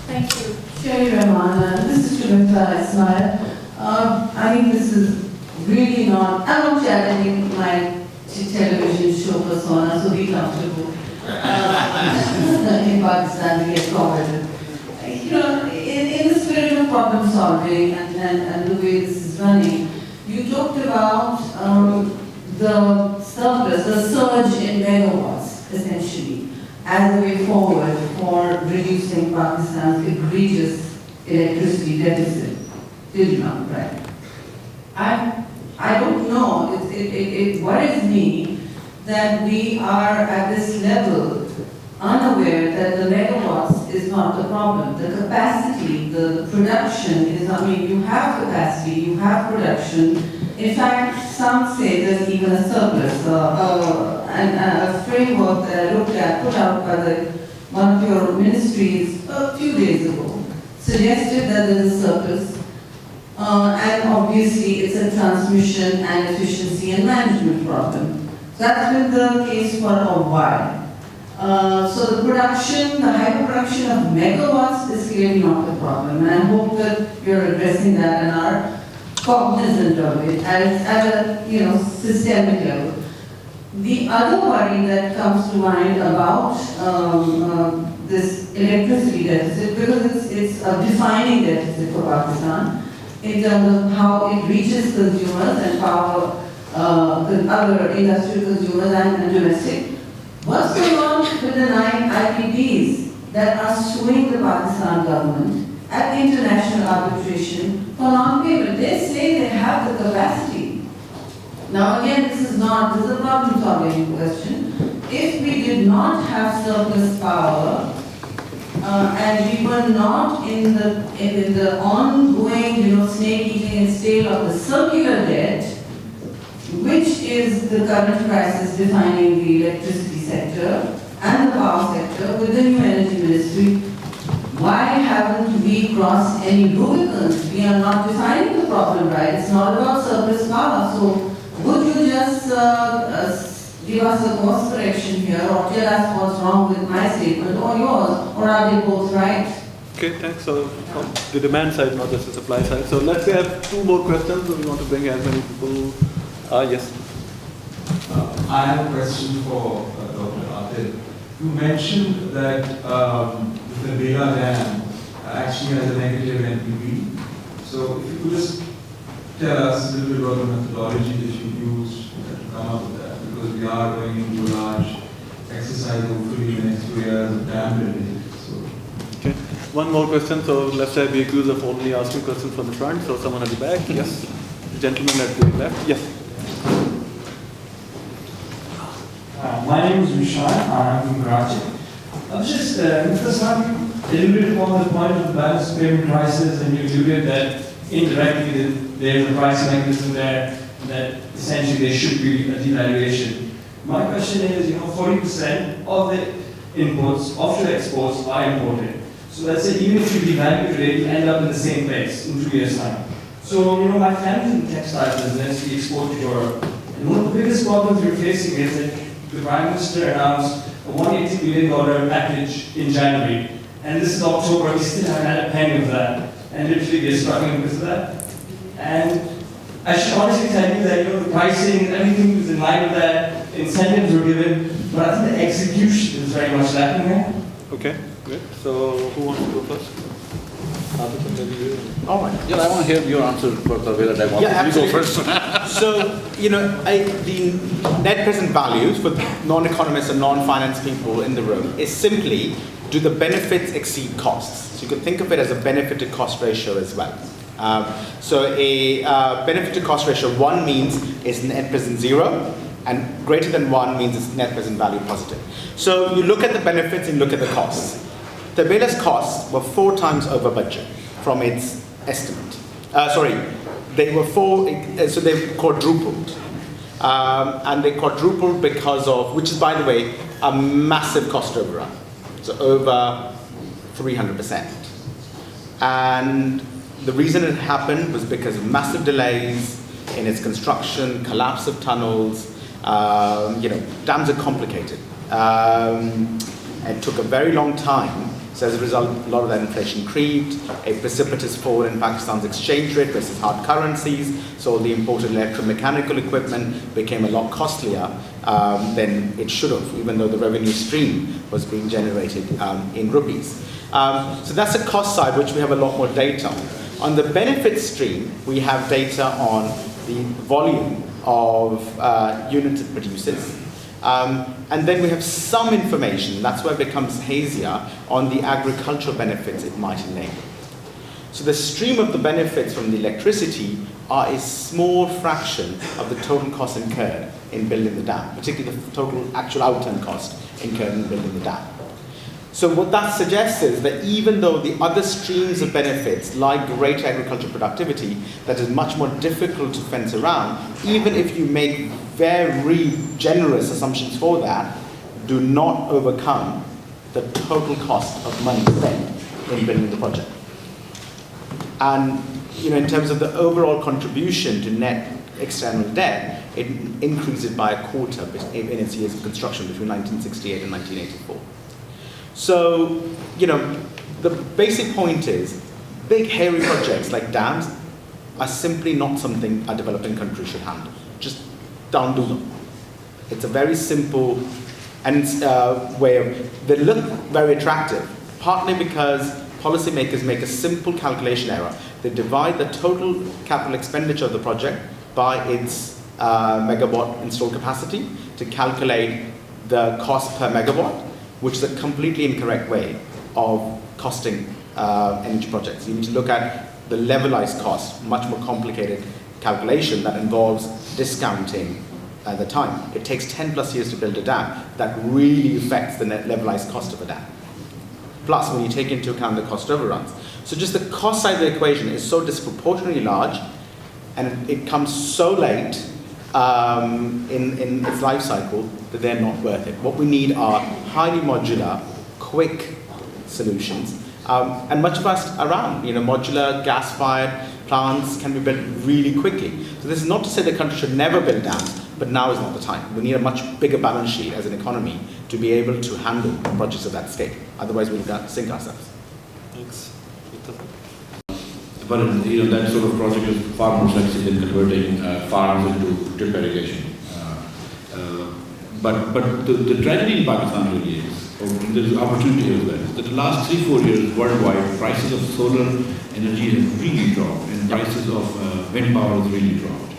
Thank you. Sherry Rahman, this is Shamita Ismail. I think this is really not, I'm not challenging my television show persona, so be comfortable. In Pakistan, we get commented. You know, in the spirit of problem solving and the way this is running, you talked about the surplus, the surge in megawatts, essentially, as a way forward for reducing Pakistan's egregious electricity deficit. Did you not, right? I don't know. It worries me that we are at this level unaware that the megawatts is not the problem. The capacity, the production is, I mean, you have capacity, you have production. In fact, some say there's even a surplus. And a framework that I looked at, put out by one of your ministries a few days ago, suggested that there's a surplus. And obviously it's a transmission and efficiency and management problem. That's been the case for a while. So the production, the hyperproduction of megawatts is clearly not the problem, and I hope that you're addressing that and are cognizant of it at a systemic level. The other worry that comes to mind about this electricity deficit, because it's a defining deficit for Pakistan in terms of how it reaches consumers and power other industrial consumers and domestic. What's going on with the 9 IPPs that are suing the Pakistan government at international arbitration for non-payment? They say they have the capacity. Now again, this is a problem-solving question. If we did not have surplus power, and we were not in the ongoing, snake-eating and stale of the circular debt, which is the current crisis defining the electricity sector and the power sector with the new energy ministry, why haven't we crossed any Rubicons? We are not defining the problem right. It's not about surplus power. So would you just give us a course correction here, or tell us what's wrong with my statement or yours, or are they both right? okay, thanks. So from the demand side, not just the supply side. So let's say I have 2 more questions. So we want to bring as many people. Yes. I have a question for Dr. Atif. You mentioned that the Bela Dam actually has a negative NPV. So if you could just tell us a little bit about the methodology that you used to come up with that, because we are going into a large exercise hopefully in the next 2 years of dam building. So. Okay. One more question. So let's say we accuse of only asking questions from the front. So someone at the back. Yes. The gentleman at the left. Yes. My name is Vishal. I'm from Karachi. I was just, Mr. Sam, alluded upon the point of the balance payment crisis, and you alluded that indirectly there's a price mechanism there that essentially there should be a devaluation. My question is, 40% of the inputs, offshore exports are imported. So let's say even if you devalue today, you end up in the same place in 2 years' time. So, my family's in the textile business, we export to Europe. And one of the biggest problems we're facing is that the Prime Minister announced a $180 billion package in January. And this is October, we still haven't had a penny of that. And literally we're struggling because of that. And I should honestly tell you that the pricing, everything was in line with that, incentives were given, but I think the execution is very much lacking there. Okay. Good. So who wants to go first? All right. Yeah, I want to hear your answer for the way that I want. Yeah, you go absolutely. first. So, the net present values for non-economists and non-finance people in the room is simply, do the benefits exceed costs? So you can think of it as a benefit to cost ratio as well. So a benefit to cost ratio 1 means it's net present 0, and greater than 1 means it's net present value positive. So you look at the benefits and look at the costs. Tabela's costs were 4 times over budget from its estimate. They were so they quadrupled. And they quadrupled because of, which is, by the way, a massive cost overrun. So over 300%. And the reason it happened was because of massive delays in its construction, collapse of tunnels. Dams are complicated. It took a very long time. So as a result, a lot of that inflation creeped, a precipitous fall in Pakistan's exchange rate versus hard currencies, so all the imported electromechanical equipment became a lot costlier than it should have, even though the revenue stream was being generated in rupees. So that's the cost side, which we have a lot more data on. On the benefit stream, we have data on the volume of units it produces. And then we have some information, that's where it becomes hazier, on the agricultural benefits it might enable. So the stream of the benefits from the electricity are a small fraction of the total cost incurred in building the dam, particularly the total actual outturn cost incurred in building the dam. So what that suggests is that even though the other streams of benefits, like greater agricultural productivity, that is much more difficult to fence around, even if you make very generous assumptions for that, do not overcome the total cost of money spent in building the project. And in terms of the overall contribution to net external debt, it increases by a quarter in its years of construction between 1968 and 1984. So, the basic point is, big hairy projects like dams are simply not something a developing country should handle. Just don't do them. It's a very simple way of, they look very attractive, partly because policymakers make a simple calculation error. They divide the total capital expenditure of the project by its megawatt installed capacity to calculate the cost per megawatt, which is a completely incorrect way of costing energy projects. You need to look at the levelized cost, much more complicated calculation that involves discounting the time. It takes 10 plus years to build a dam. That really affects the net levelized cost of a dam. Plus, when you take into account the cost overruns. So just the cost side of the equation is so disproportionately large, and it comes so late in its life cycle that they're not worth it. What we need are highly modular, quick solutions, and much of us around. Modular gas-fired plants can be built really quickly. So this is not to say the country should never build dams, but now is not the time. We need a much bigger balance sheet as an economy to be able to handle projects of that scale. Otherwise, we'll sink ourselves. Thanks. But that sort of project is far more sexy than converting farms into drip irrigation. But the tragedy in Pakistan really is, there's opportunity as well. That the last 3-4 years worldwide, prices of solar energy have really dropped, and prices of wind power has really dropped.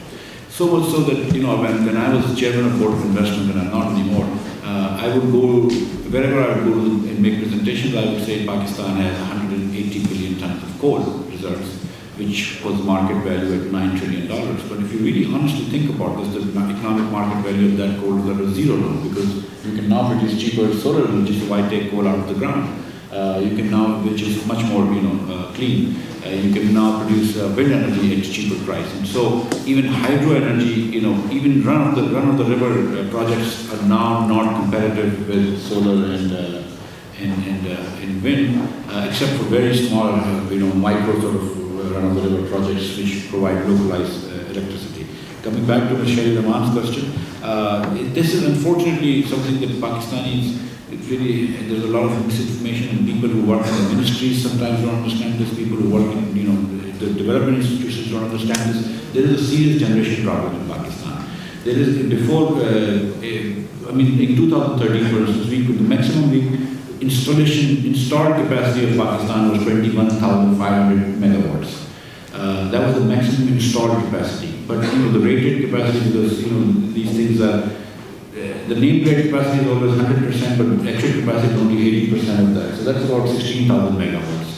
So much so that, when I was chairman of board of investment, and I'm not anymore, I would go, wherever I would go and make presentations, I would say Pakistan has 180 billion tons of coal reserves, which was market value at $9 trillion. But if you really honestly think about this, the economic market value of that coal reserve is zero now, because you can now produce cheaper solar energy, so why take coal out of the ground? You can now, which is much more, clean. You can now produce wind energy at cheaper price, and so even hydro energy, even run of the river projects are now not competitive with solar and wind, except for very small, micro sort of run of the river projects which provide localized electricity. Coming back to Michelle Rahman's question, this is unfortunately something that Pakistanis. There's a lot of misinformation, and people who work in the ministries sometimes don't understand this. People who work in, the development institutions don't understand this. There is a serious generation problem in Pakistan. There is in 2013, for instance, the maximum installed capacity of Pakistan was 21,500 megawatts. That was the maximum installed capacity. But the rated capacity, because these things are. The nameplate capacity is always 100%, but actual capacity is only 80% of that. So that's about 16,000 megawatts.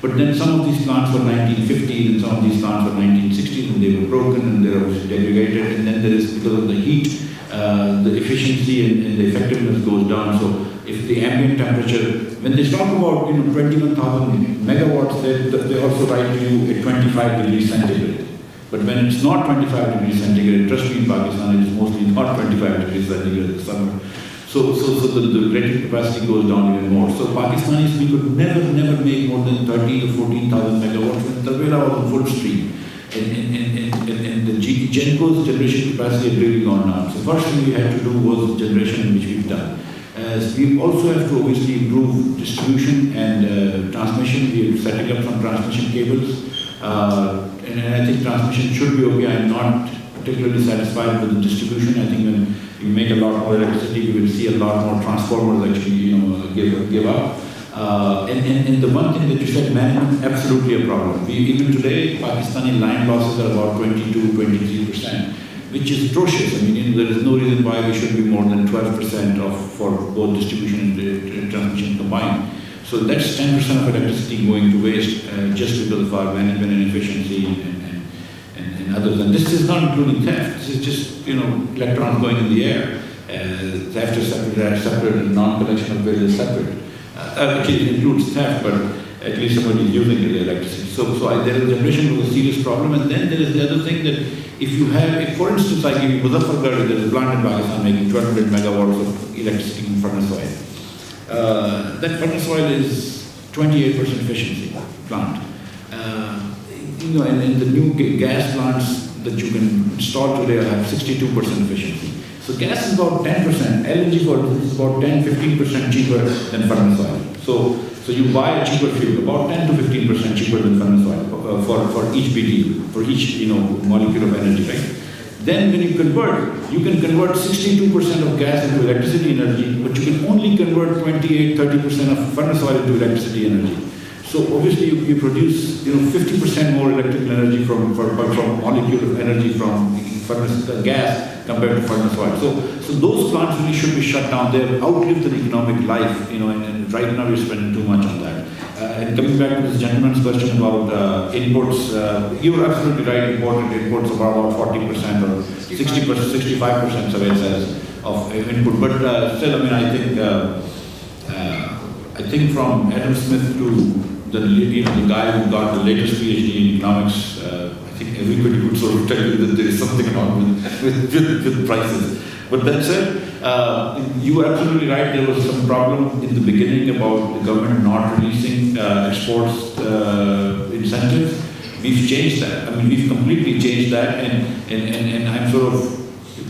But then some of these plants were 1950s, and some of these plants were 1960s, and they were broken and they were degraded. And then there is, because of the heat, the efficiency and the effectiveness goes down. So if the ambient temperature, when they talk about 21,000 megawatts, they also write to you at 25 degrees centigrade. But when it's not 25 degrees centigrade, trust me, in Pakistan, it is mostly not 25 degrees centigrade in the summer. So the rated capacity goes down even more. So Pakistanis, we could never make more than 13 to 14,000 megawatts when Tarbela was on full stream. And the Genco's generation capacity had really gone down. So first thing we had to do was generation, which we've done. We also have to obviously improve distribution and transmission. We are setting up some transmission cables. And I think transmission should be okay. I'm not particularly satisfied with the distribution. I think when you make a lot more electricity, you will see a lot more transformers actually, give up. And the one thing that you said, management, absolutely a problem. Even today, Pakistani line losses are about 22-23%, which is atrocious. There is no reason why we should be more than 12% for both distribution and transmission combined. So that's 10% of electricity going to waste just because of our management and efficiency and others. And this is not including theft. This is just electrons going in the air. Theft is separate, and non-collection of bills is separate. Actually, it includes theft, but at least somebody is using the electricity. So there is generation was a serious problem. And then there is the other thing that if for instance, I give you Muzaffargarh, there is a plant in Pakistan making 1,200 megawatts of electricity in furnace oil. That furnace oil is 28% efficiency plant. And the new gas plants that you can install today have 62% efficiency. So gas is about 10%, LNG is about 10-15% cheaper than furnace oil. So you buy a cheaper fuel, about 10 to 15% cheaper than furnace oil for each BTU, for each molecule of energy, right? Then when you can convert 62% of gas into electricity energy, but you can only convert 28-30% of furnace oil into electricity energy. So obviously you produce 50% more electrical energy from molecule of energy from furnace gas compared to furnace oil. So those plants really should be shut down. They have outlived their economic life, and right now we're spending too much on that. And coming back to this gentleman's question about inputs, you're absolutely right. Imported inputs are about 40% or 60%, 65%, survey says, of input. But still, I think from Adam Smith to the guy who got the latest PhD in economics, I think everybody would sort of tell you that there is something wrong with prices. But that said, you are absolutely right. There was some problem in the beginning about the government not releasing exports incentives. We've changed that. We've completely changed that, and I'm sort of,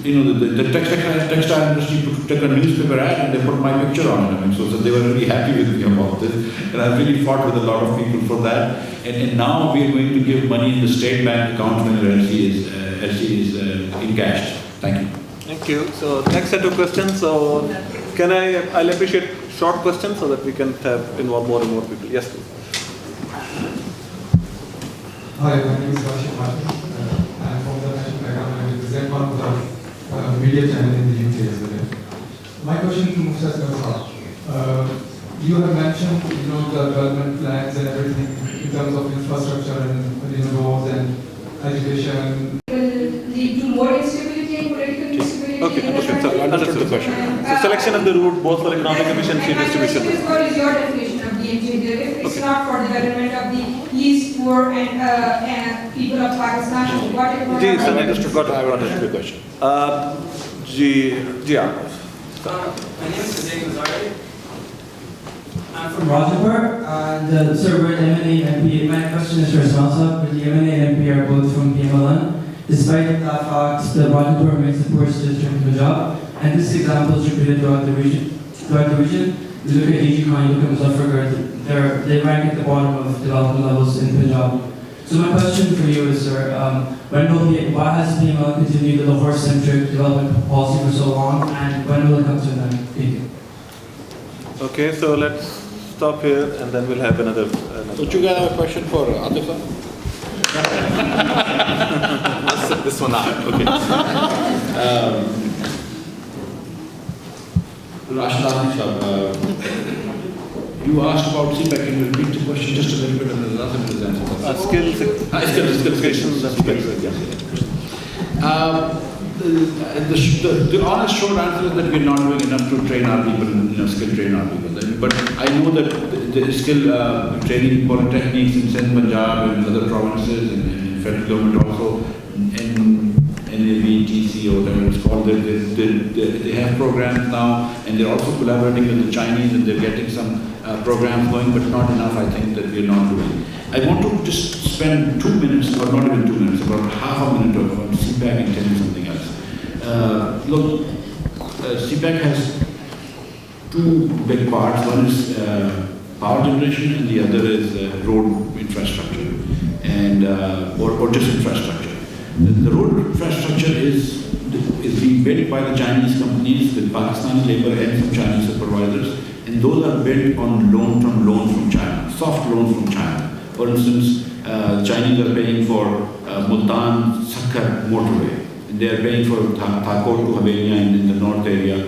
the textile industry took a newspaper ad and they put my picture on it. So they were really happy with me about this, and I really fought with a lot of people for that. And now we are going to give money in the state bank account when LC is encashed. Thank you. Thank you. So next set of questions. So I'll appreciate short questions so that we can involve more and more people. Yes, please. Hi, my name is Rashid Martin. I'm from the National Background and represent one of the media channel in the UK as well. My question to Mufti Azhar. You have mentioned, the development plans and everything in terms of infrastructure and roads and education. Will lead to more instability and political instability. Okay, so understood the question. So selection of the route both for economic efficiency and distribution. What is your definition of DMJ? If it's not for the betterment of the least poor and people of Pakistan, what is I understood the question. My name is Ahmed Al Azhar. I'm From Rajapur, and sir, we're an M&A and MP. My question is for Salsa, but the M&A and MP are both from PMLN. Despite that fact, the Rajapur remains the poorest district in Punjab, and this example is repeated throughout the region. You look at DG Khan, you look at Muzaffargarh, they rank at the bottom of development levels in Punjab. So my question for you is, sir, why has PMLN continued the Lahore-centric development policy for so long, and when will it come to an end? Thank you. Okay, so let's stop here and then we'll have another. Don't you guys have a question for Atif? I'll sit this one out. Okay. Rashid, you asked about CPEC. Can you repeat the question just a little bit and then another answer? Skills and skills. The honest short answer is that we're not doing enough to train our people, skill train our people. But I know that there is still training polytechnics in Sindh, Punjab and other provinces and federal government also, and NAV, TC or whatever it's called. They have programs now, and they're also collaborating with the Chinese, and they're getting some programs going, but not enough, I think, that we're not doing. I want to just spend 2 minutes, or not even 2 minutes, about half a minute on CPEC and tell you something else. Look, CPEC has two big parts. One is power generation, and the other is road infrastructure, and or just infrastructure. The road infrastructure is being built by the Chinese companies with Pakistani labor and some Chinese supervisors, and those are built on loans from China, soft loans from China. For instance, Chinese are paying for Multan Sakkar motorway. They are paying for Thakor to Havelia in the north area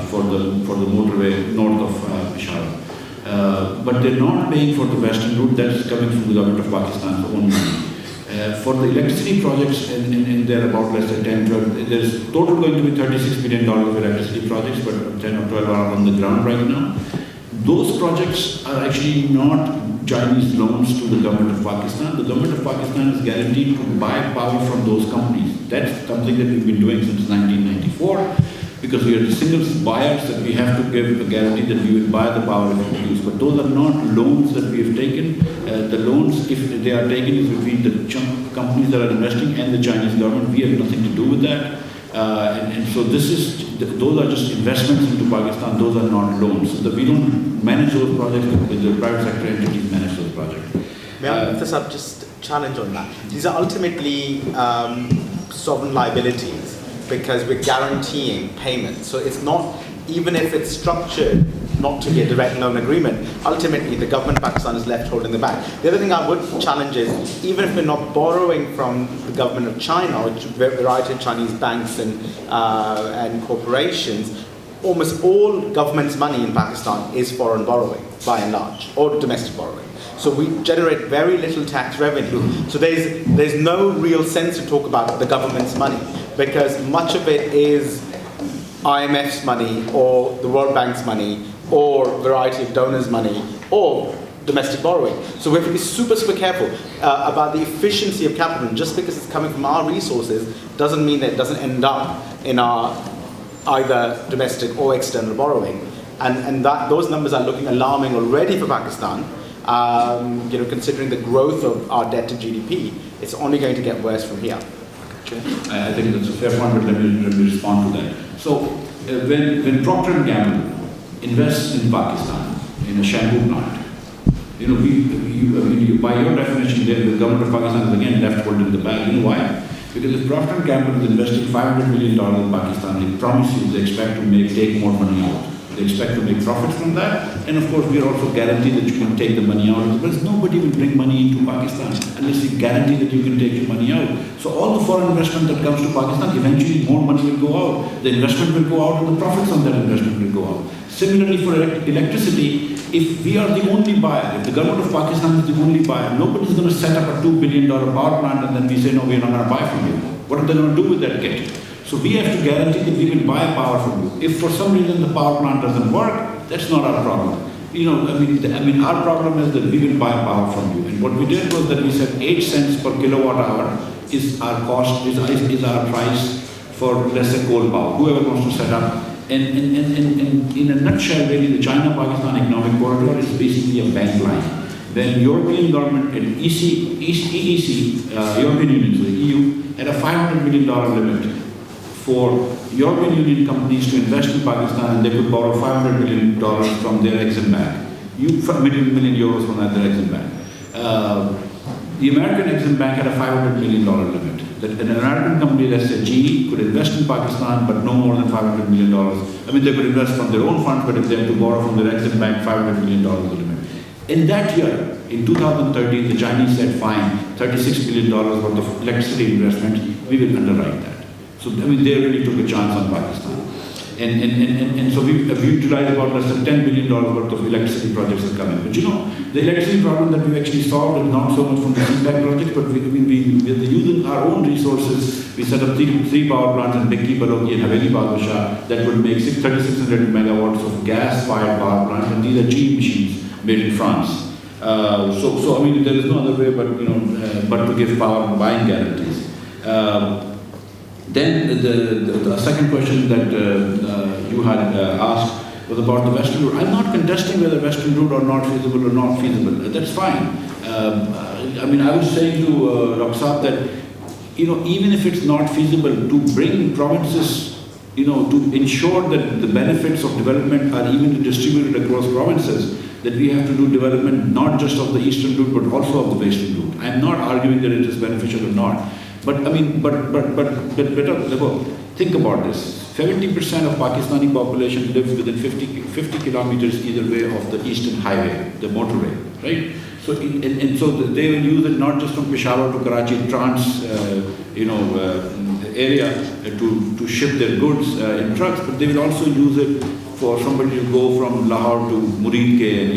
for the motorway north of Peshawar. But they're not paying for the western route that's coming from the government of Pakistan's own money. For the electricity projects, and they're about less than 10, 12, there's total going to be $36 billion for electricity projects, but 10 or 12 are on the ground right now. Those projects are actually not Chinese loans to the government of Pakistan. The government of Pakistan is guaranteed to buy power from those companies. That's something that we've been doing since 1994, because we are the single buyers that we have to give a guarantee that we will buy the power if we use. But those are not loans that we have taken. The loans, if they are taken, is between the companies that are investing and the Chinese government. We have nothing to do with that. And so those are just investments into Pakistan. Those are not loans. So that we don't manage those projects, the private sector entities manage those projects. May I just challenge on that? These are ultimately sovereign liabilities, because we're guaranteeing payment. So it's not, even if it's structured not to be a direct loan agreement, ultimately the government of Pakistan is left holding the bag. The other thing I would challenge is, even if we're not borrowing from the government of China or a variety of Chinese banks and corporations, almost all government's money in Pakistan is foreign borrowing, by and large, or domestic borrowing. So we generate very little tax revenue. So there's no real sense to talk about the government's money, because much of it is IMF's money or the World Bank's money or a variety of donors' money or domestic borrowing. So we have to be super, super careful about the efficiency of capital. And just because it's coming from our resources doesn't mean that it doesn't end up in our either domestic or external borrowing. And those numbers are looking alarming already for Pakistan. Considering the growth of our debt to GDP, it's only going to get worse from here. I think that's a fair point, but let me respond to that. So, when Procter & Gamble invests in Pakistan, in a shampoo plant, by your definition, the government of Pakistan is again left holding the bag. You know why? Because if Procter & Gamble is investing $500 million in Pakistan, they promise you they expect to take more money out. They expect to make profits from that. And of course, we are also guaranteed that you can take the money out. Because nobody will bring money into Pakistan unless you guarantee that you can take your money out. So all the foreign investment that comes to Pakistan, eventually more money will go out. The investment will go out and the profits on that investment will go out. Similarly for electricity, if we are the only buyer, if the government of Pakistan is the only buyer, nobody's going to set up a $2 billion power plant and then we say, no, we're not going to buy from you. What are they going to do with that kit? So we have to guarantee that we will buy power from you. If for some reason the power plant doesn't work, that's not our problem. I mean, our problem is that we will buy power from you. And what we did was that we said 8 cents per kilowatt hour is our cost, is our price for, let's say, coal power. Whoever wants to set up. And in a nutshell, really, the China-Pakistan economic corridor is basically a bank line. When European government and EEC, European Union, so the EU, had a $500 million limit for European Union companies to invest in Pakistan, and they could borrow $500 million from their Exim Bank. Million euros from their Exim Bank. The American Exim Bank had a $500 million limit. That an American company, let's say GE, could invest in Pakistan, but no more than $500 million. I mean, they could invest from their own funds, but if they had to borrow from their Exim Bank, $500 million was the limit. In that year, in 2013, the Chinese said, fine, $36 billion worth of electricity investment, we will underwrite that. So, I mean, they really took a chance on Pakistan. And so we've utilized about less than $10 billion worth of electricity projects that come in. But the electricity problem that we've actually solved is not so much from the feedback project, but with using our own resources, we set up three power plants in Bikki, Balogi, and Haveli Badshah that would make 3,600 megawatts of gas-fired power plants, and these are GE machines made in France. So I mean, there is no other way but to give power and buying guarantees. Then the second question that you had asked was about the Western route. I'm not contesting whether Western route or not feasible or not feasible. That's fine. I mean, I was saying to Dr. Saab that even if it's not feasible, to bring provinces, to ensure that the benefits of development are evenly distributed across provinces, that we have to do development not just of the eastern route but also of the western route. I'm not arguing that it is beneficial or not. But I mean, but think about this. 70% of Pakistani population lives within 50 kilometers either way of the eastern highway, the motorway, right? So so they will use it not just from Peshawar to Karachi area to ship their goods in trucks, but they will also use it for somebody to go from Lahore to Murid Ke,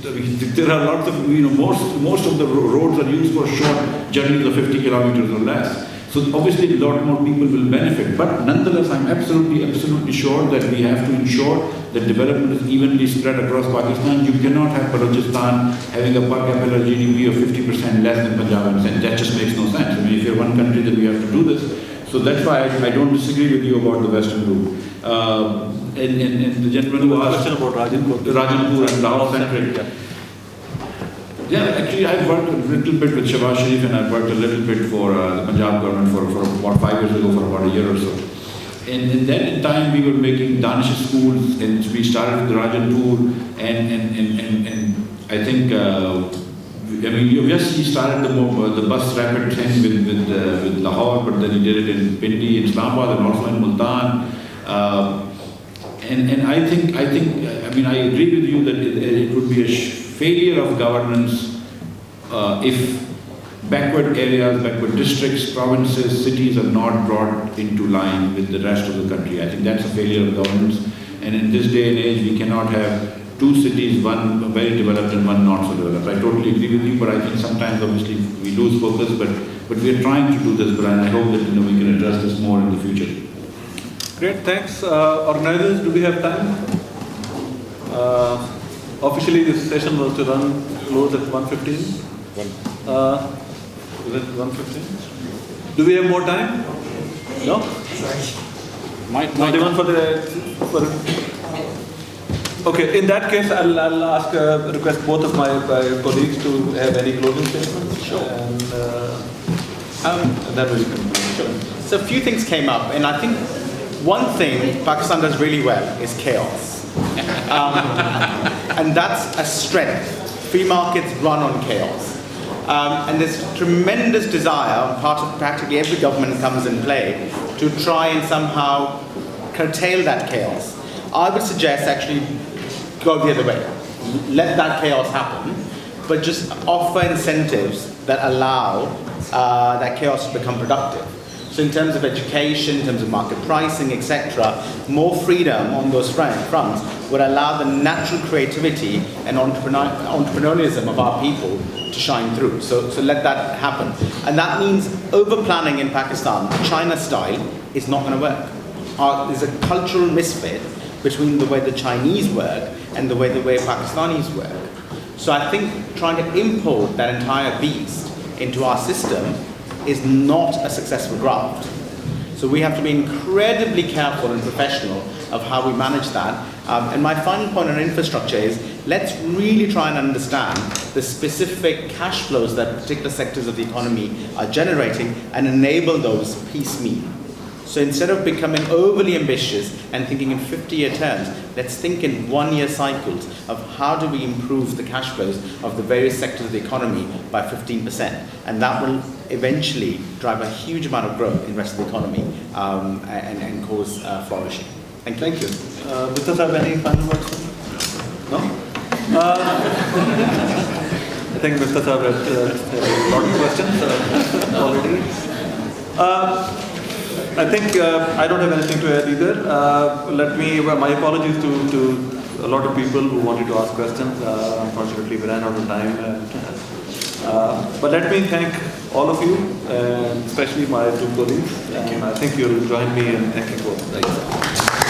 there are lots of, most of the roads are used for short journeys of 50 kilometers or less. So obviously a lot more people will benefit. But nonetheless, I'm absolutely sure that we have to ensure that development is evenly spread across Pakistan. You cannot have Balochistan having a per capita GDP of 50% less than Punjab and Sindh. That just makes no sense. I mean, if you're one country, then we have to do this. So that's why I don't disagree with you about the western route. And the gentleman who asked about Rajanpur and Lahore centric. Yeah, actually I've worked a little bit with Shahbaz Sharif, and I've worked a little bit for the Punjab government for about 5 years ago, for about a year or so. And then in time we were making Danish schools, and we started with Rajanpur, and I think, yes, he started the bus rapid thing with Lahore, but then he did it in Pindi, in Islamabad, and also in Multan. And I think, I agree with you that it would be a failure of governance if backward areas, backward districts, provinces, cities are not brought into line with the rest of the country. I think that's a failure of governance. And in this day and age, we cannot have two cities, one very developed and one not so developed. I totally agree with you, but I think sometimes obviously we lose focus, but we are trying to do this, but I hope that we can address this more in the future. Great, thanks. Organizers, do we have time? Officially, this session was to close at 1:15. Is it 1:15? Do we have more time? No? Not even for the... Okay, in that case, I'll request both of my colleagues to have any closing statements. Sure. And that will come. Sure. So a few things came up, and I think one thing Pakistan does really well is chaos. And that's a strength. Free markets run on chaos. And there's tremendous desire on part of practically every government that comes in play to try and somehow curtail that chaos. I would suggest actually go the other way. Let that chaos happen, but just offer incentives that allow that chaos to become productive. So in terms of education, in terms of market pricing, etc., more freedom on those fronts would allow the natural creativity and entrepreneurialism of our people to shine through. So let that happen. And that means over-planning in Pakistan, China style, is not going to work. There's a cultural misfit between the way the Chinese work and the way Pakistanis work. So I think trying to import that entire beast into our system is not a successful graft. So we have to be incredibly careful and professional of how we manage that. And my final point on infrastructure is, let's really try and understand the specific cash flows that particular sectors of the economy are generating and enable those piecemeal. So instead of becoming overly ambitious and thinking in 50-year terms, let's think in one-year cycles of how do we improve the cash flows of the various sectors of the economy by 15%. And that will eventually drive a huge amount of growth in the rest of the economy and cause flourishing. Thank you. Thank you. Does this have any final words? No? I think Mr. Saab had a lot of questions already. I think I don't have anything to add either. My apologies to a lot of people who wanted to ask questions. Unfortunately, we ran out of time. But let me thank all of you, and especially my two colleagues. And I think you'll join me in thanking both.